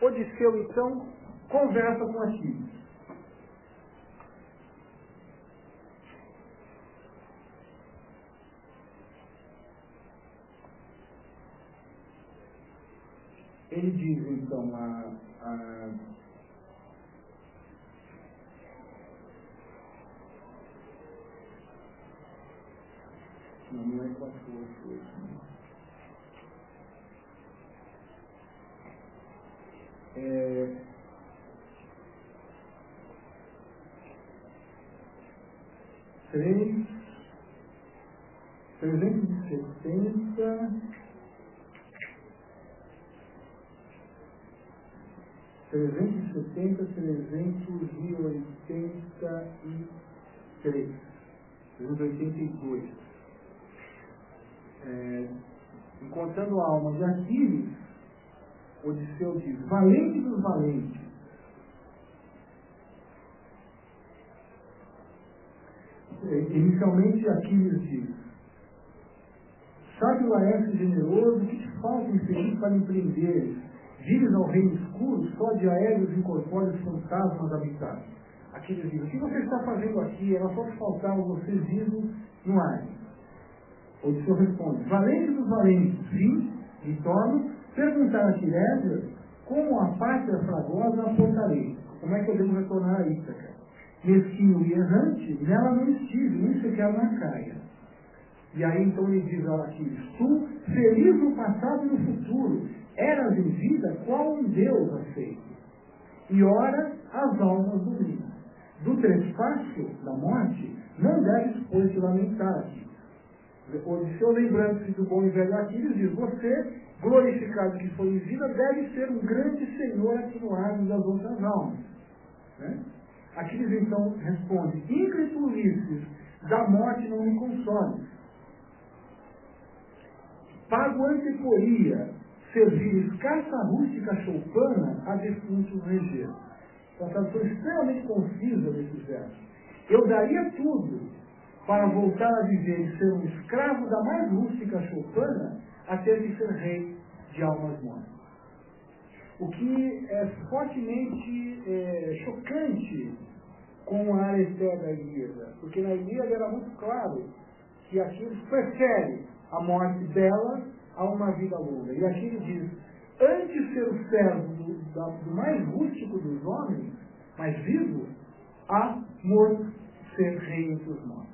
Odisseu, então, conversa com Aquiles. Ele diz, então, não é 488, não. 382. Encontrando a alma de Aquiles, Odisseu diz, valente dos valentes. Inicialmente, Aquiles diz, sabe o Laércio generoso, que te falta infeliz para empreender? Vives ao reino escuro, só de aéreos incorpóreos fantasmas habitados. Aquiles diz, o que você está fazendo aqui? Era só te faltar você vivo no ar. Odisseu responde, valente dos valentes, vim, e torno, perguntar a Tirésia como a pátria fragosa apontarei. Como é que eu devo retornar a Ítaca? Mesquinho e errante, nela não estive, nem sequer na Caia. E aí então ele diz a Aquiles, tu, feliz no passado e no futuro, eras em vida qual um Deus aceito. E ora as almas do mundo. Do trespasso da morte, não deves, pois, te lamentar aqui. Odisseu, lembrando-se do bom e velho Aquiles, diz, você, glorificado que foi em vida, deve ser um grande senhor aqui no ar das outras almas. Né? Aquiles então responde, ínclito Ulisses, da morte não me console. Pago anteporia, servir escassa rústica choupana a defuntos reger. Uma tradução extremamente concisa desses versos. Eu daria tudo para voltar a viver e ser um escravo da mais rústica choupana a ter que ser rei de almas mortas. O que é fortemente chocante com a Areté da Ilíada, porque na Ilíada era muito claro que Aquiles prefere a morte dela a uma vida longa. E Aquiles diz, antes ser o servo do mais rústico dos homens, mais vivo, a morto ser rei entre os mortos.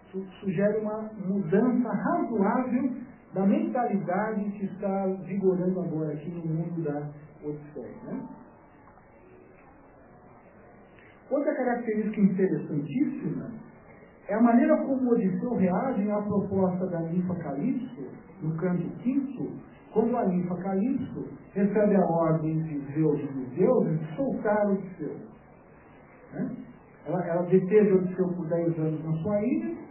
Isso sugere uma mudança razoável da mentalidade que está vigorando agora aqui no mundo da Odisseia. Né? Outra característica interessantíssima é a maneira como Odisseu reage à proposta da ninfa Calipso, no canto 5, quando a ninfa Calipso recebe a ordem de Zeus e dos deuses de soltar Odisseu. Né? Ela deteve Odisseu por 10 anos na sua ilha,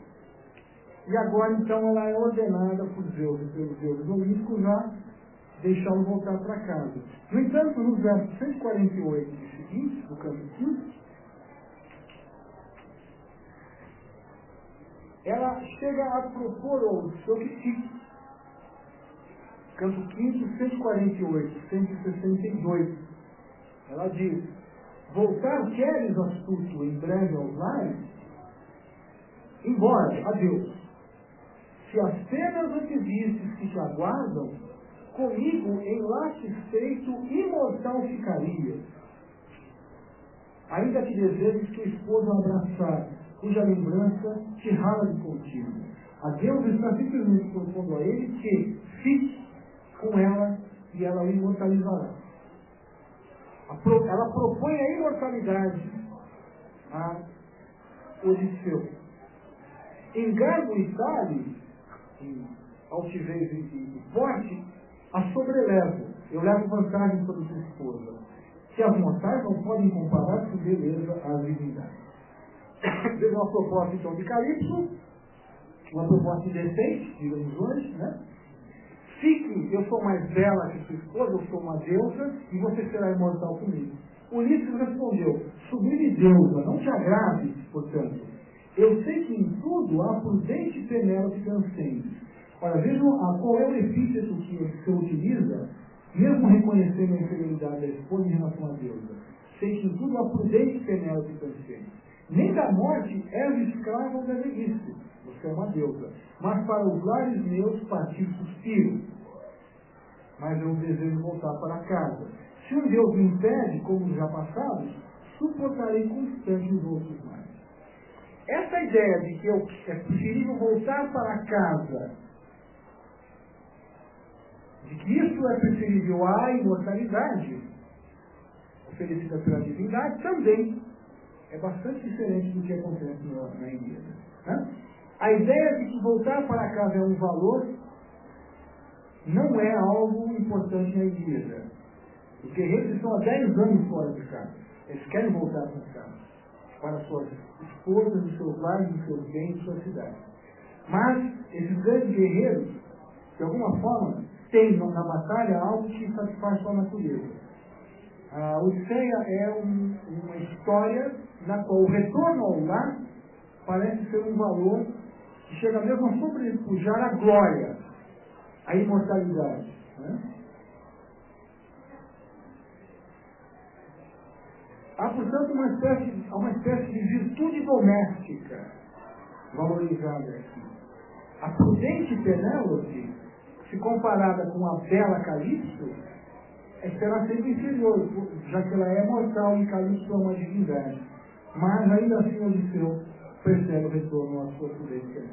e agora então ela é ordenada por Zeus e pelos deuses olímpicos a deixá-lo voltar para casa. No entanto, nos versos 148 e seguintes, do canto 5, ela chega a propor ao Odisseu que fique. Canto 5, 148, 162. Ela diz, voltar queres, astuto, em breve aos lares? Embora, adeus. Se as penas o que vistes que te aguardam, comigo em laço estreito imortal ficaria. Ainda que desejes que o esposo abraçar, cuja lembrança te rala de contínuo. A Deus está simplesmente propondo a ele que fique com ela e ela o imortalizará. Ela propõe a imortalidade a Odisseu. Em garbo e tale, em altivez e porte, a sobrelevo. Eu levo vantagem sobre sua esposa, que as mortais não podem comparar com beleza às divindades. Veja uma proposta então de Calipso, uma proposta indecente, digamos hoje, né? Fique, eu sou mais bela que sua esposa, eu sou uma deusa, e você será imortal comigo. Ulisses respondeu, sublime deusa, não te agrave, portanto. Eu sei que em tudo há prudente Penélope Cansende. Ora, vejam qual é o epíteto que se utiliza, mesmo reconhecendo a inferioridade da esposa em relação à deusa. Sei que em tudo há prudente Penélope Cansende. Nem da morte és escrava ou da velhice. Você é uma deusa. Mas para os lares meus partir suspiro. Mas eu desejo voltar para casa. Se um Deus me impede, como os já passados, suportarei constante os outros males. Essa ideia de que é preferível voltar para casa, de que isso é preferível à imortalidade oferecida pela divindade, também é bastante diferente do que acontece na Ilíada. Né? A ideia de que voltar para casa é um valor não é algo importante na Ilíada. Os guerreiros estão há 10 anos fora de casa. Eles querem voltar para casa, para suas esposas, os seus lares, os seus bens, sua cidade. Mas esses grandes guerreiros, de alguma forma, tem na batalha algo que satisfaz sua natureza. A Odisseia é uma história na qual o retorno ao lar parece ser um valor que chega mesmo a sobrepujar a glória, a imortalidade. Né? Há, portanto, uma espécie de virtude doméstica valorizada aqui. A prudente Penélope, se comparada com a bela Calipso, será sempre inferior, já que ela é mortal e Calipso é uma divindade. Mas, ainda assim, Odisseu percebe o retorno à sua prudência.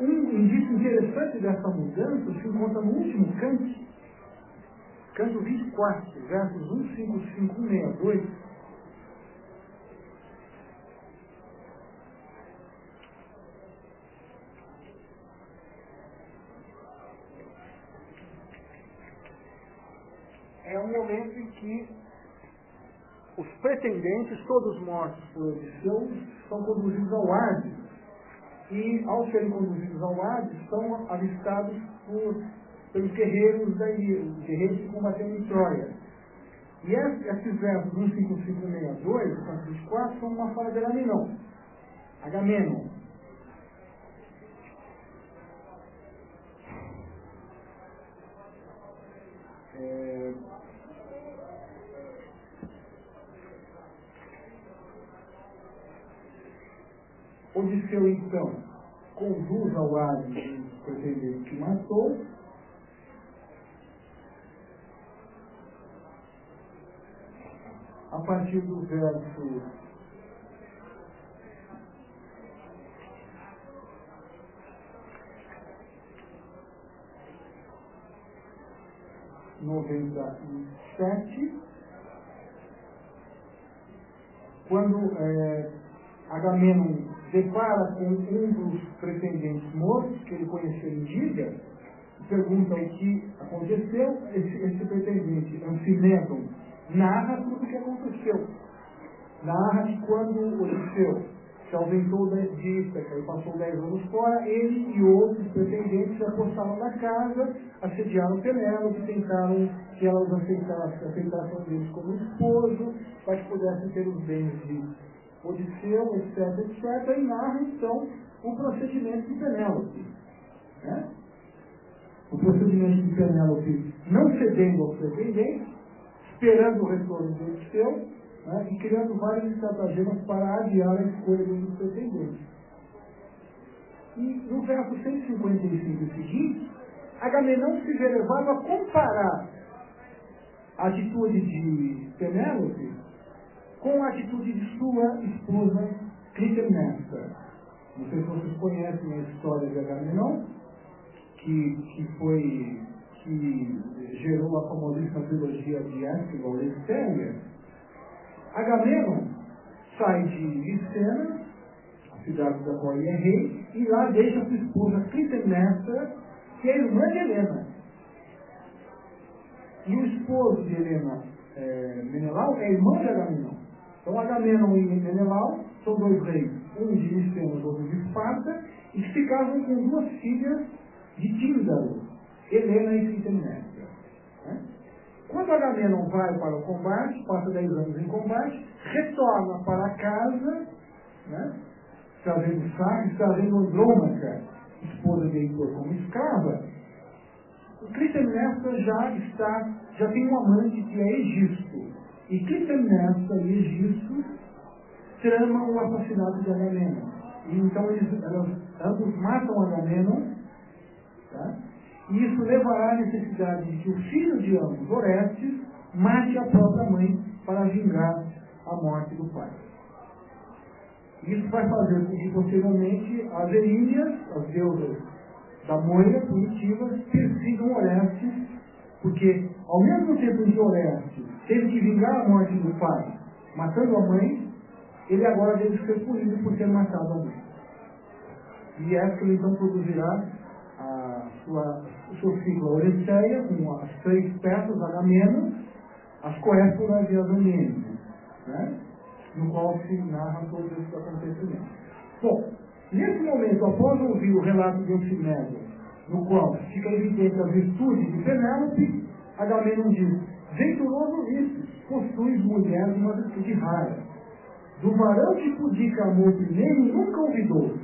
Um indício interessante dessa mudança se encontra no último canto, canto 24, versos 155 e 162. É um momento em que os pretendentes, todos mortos por Odisseu, são conduzidos ao Hades. E, ao serem conduzidos ao Hades, são avistados pelos guerreiros da ilha, os guerreiros que combateram em Troia. E esses versos 155 e 162, do canto 24, são uma fala de Agamenon. Odisseu, então, conduz ao Hades o pretendente que matou. A partir do verso 97, quando Agamenon depara com um dos pretendentes mortos, que ele conheceu em Dília, pergunta o que aconteceu. Esse pretendente, Anfimédon, narra tudo o que aconteceu. Narra que quando Odisseu se ausentou de Ítaca e passou 10 anos fora, ele e outros pretendentes se apostaram na casa, assediaram Penélope, tentaram que ela os aceitasse deles como esposo, para que pudessem ter os bens de Odisseu, etc. E narra, então, o procedimento de Penélope. Né? O procedimento de Penélope não cedendo aos pretendentes, esperando o retorno de Odisseu, né, e criando várias estratagemas para adiar a escolha dos pretendentes. E no verso 155 e seguinte, Agamenon se vê levado a comparar a atitude de Penélope com a atitude de sua esposa Clitemnestra. Não sei se vocês conhecem a história de Agamenon, que gerou a famosíssima trilogia de Ésquilo, Auricélia. Agamenon sai de Licena, a cidade da qual ele é rei, e lá deixa sua esposa Clitemnestra, que é irmã de Helena. E o esposo de Helena, Menelau, é irmão de Agamenon. Então Agamenon e Menelau são dois reis, um de Licena e outro de Esparta, e que se casam com duas filhas de Tíndaro, Helena e Clitemnestra. Né? Quando Agamenon vai para o combate, passa 10 anos em combate, retorna para casa, né, trazendo Sacres, trazendo Andrômaca, esposa de Heitor, como escrava. O Clitemnestra já tem um amante que é Egisto. E Clitemnestra e Egisto tramam o assassinato de Agamenon. E então ambos matam Agamenon, tá? E isso levará à necessidade de que o filho de ambos, Orestes, mate a própria mãe para vingar a morte do pai. Isso vai fazer com que, posteriormente, as Eríneas, as deusas da Moira primitivas, persigam Orestes, porque, ao mesmo tempo que Orestes teve que vingar a morte do pai, matando a mãe, ele agora deve ser punido por ter matado a mãe. E Ésquilo, então, produzirá o seu ciclo Auricéia, com as 3 peças, Agamenon, as Coéforas e as Anêmias, né? No qual se narram todos esses acontecimentos. Bom, nesse momento, após ouvir o relato de Anfimédon no qual fica evidente a virtude de Penélope, Agamenon diz: venturoso Ulisses, possuis mulher de uma virtude rara. Do varão que pudica amor primeiro, nunca olvidou.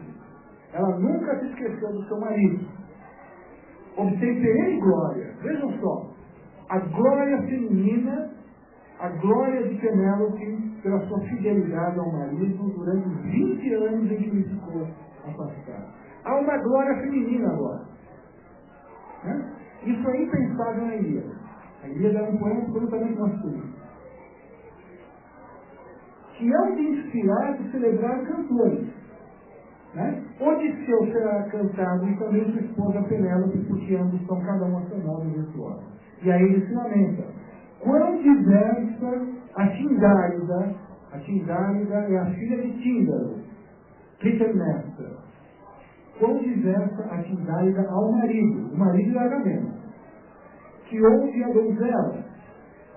Ela nunca se esqueceu do seu marido. Obtém perene glória. Vejam só, a glória feminina, a glória de Penélope pela sua fidelidade ao marido durante os 20 anos em que ele ficou afastado. Há uma glória feminina agora. Né? Isso é impensável na Ilíada. A Ilíada é um poema absolutamente masculino. Que hão de inspirar e celebrar cantores. Né? Odisseu será cantado e também sua esposa Penélope, porque ambos são cada um a seu modo virtuoso. E aí ele se lamenta: quão diversa a Tindárida é a filha de Tíndaro, Clitemnestra. Quão diversa a Tindárida ao marido, o marido de Agamemnon, que ouve a donzela,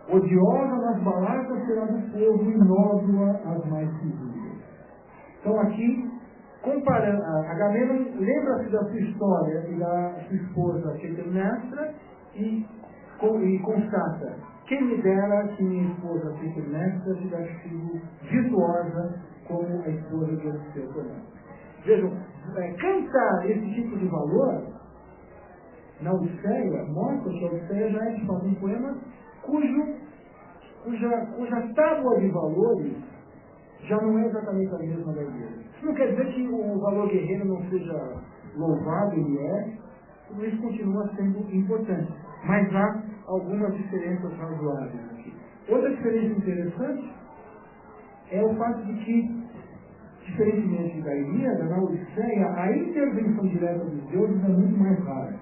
odiosa nas baladas será do povo e nódula as mais seguras. Então aqui, comparando, Agamemnon lembra-se da sua história e da sua esposa Clitemnestra e constata: quem me dera que minha esposa Clitemnestra tivesse sido virtuosa como a esposa de Odisseu também. Vejam, cantar esse tipo de valor na Odisseia mostra que a Odisseia já é de fato um poema cuja tábua de valores já não é exatamente a mesma da Ilíada. Isso não quer dizer que o valor guerreiro não seja louvado, ele é, tudo isso continua sendo importante. Mas há algumas diferenças razoáveis aqui. Outra diferença interessante é o fato de que, diferentemente da Ilíada, na Odisseia, a intervenção direta dos deuses é muito mais rara.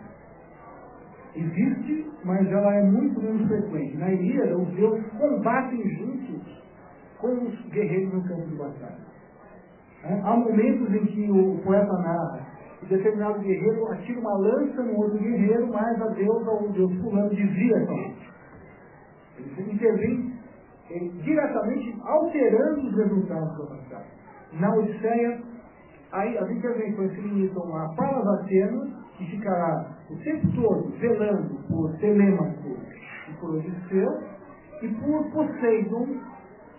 Existe, mas ela é muito menos frequente. Na Ilíada, os deuses combatem juntos com os guerreiros no campo de batalha. Há momentos em que o poeta narra que determinado guerreiro atira uma lança no outro guerreiro, mas a deusa ou o deus fulano desvia-se. Ele intervém diretamente alterando os resultados da batalha. Na Odisseia, aí as intervenções se limitam a Palas Atenas, que ficará o tempo todo velando por Telêmaco e por Odisseu, e por Poseidon,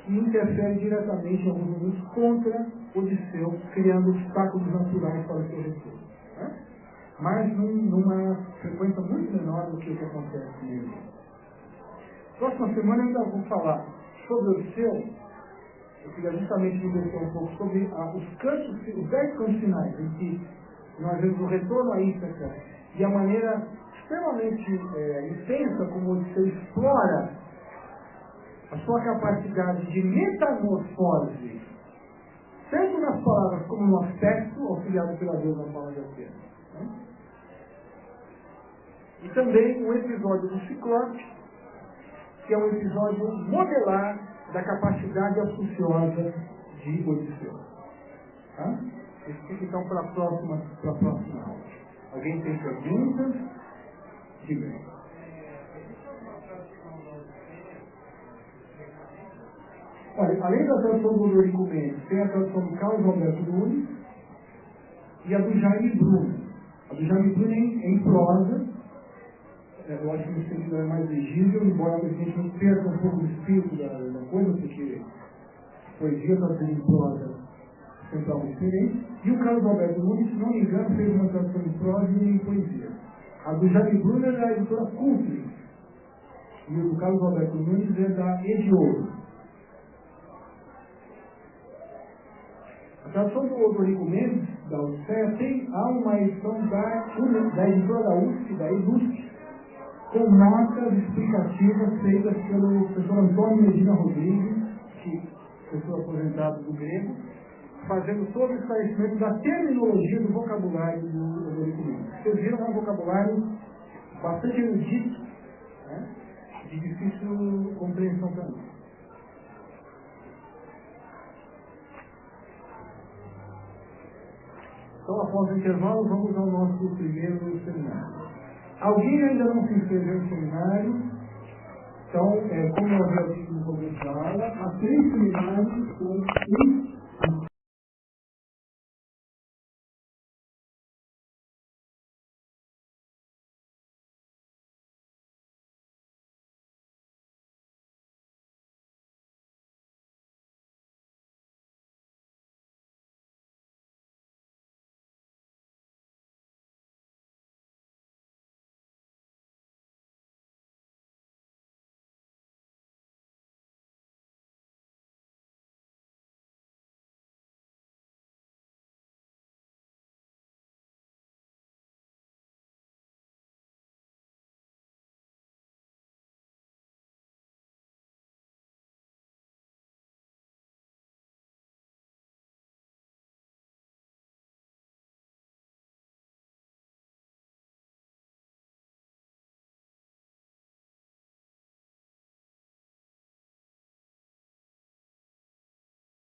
que interfere diretamente em alguns momentos contra Odisseu, criando obstáculos naturais para o seu retorno. Né? Mas numa frequência muito menor do que o que acontece nele. Próxima semana eu ainda vou falar sobre Odisseu. Eu queria justamente me deixar um pouco sobre os 10 cantos finais, em que nós vemos o retorno a Ítaca e a maneira extremamente intensa como Odisseu explora a sua capacidade de metamorfose, tanto nas palavras como no aspecto, auxiliado pela deusa Palas Atenas. Né? E também o episódio do Ciclope, que é um episódio modelar da capacidade astuciosa de Odisseu. Tá? Isso fica então para a próxima aula. Alguém tem perguntas? Diga. Olha, além da tradução do Odorico Mendes, tem a tradução do Carlos Alberto Nunes e a do Jaime Bruno. A do Jaime Bruno é em prosa. Eu acho que no sentido é mais legível, embora a gente não perca um pouco o espírito da coisa, porque poesia está sendo em prosa sempre algo diferente. E o Carlos Alberto Nunes, se não me engano, fez uma tradução em prosa e em poesia. A do Jaime Bruno é da editora Cultre. E o do Carlos Alberto Nunes é da Ediouro. A tradução do Odorico Mendes, da Odisseia, há uma edição da editora da USP, da EDUSP, com notas explicativas feitas pelo professor Antônio Medina Rodrigues, que é professor aposentado do grego, fazendo todo o esclarecimento da terminologia do vocabulário do Odorico Mendes. Vocês viram um vocabulário bastante erudito, né, de difícil compreensão para mim. Então, após o intervalo, vamos ao nosso primeiro seminário. Alguém ainda não se inscreveu no seminário? Então, como eu havia dito no começo da aula, há 3 seminários com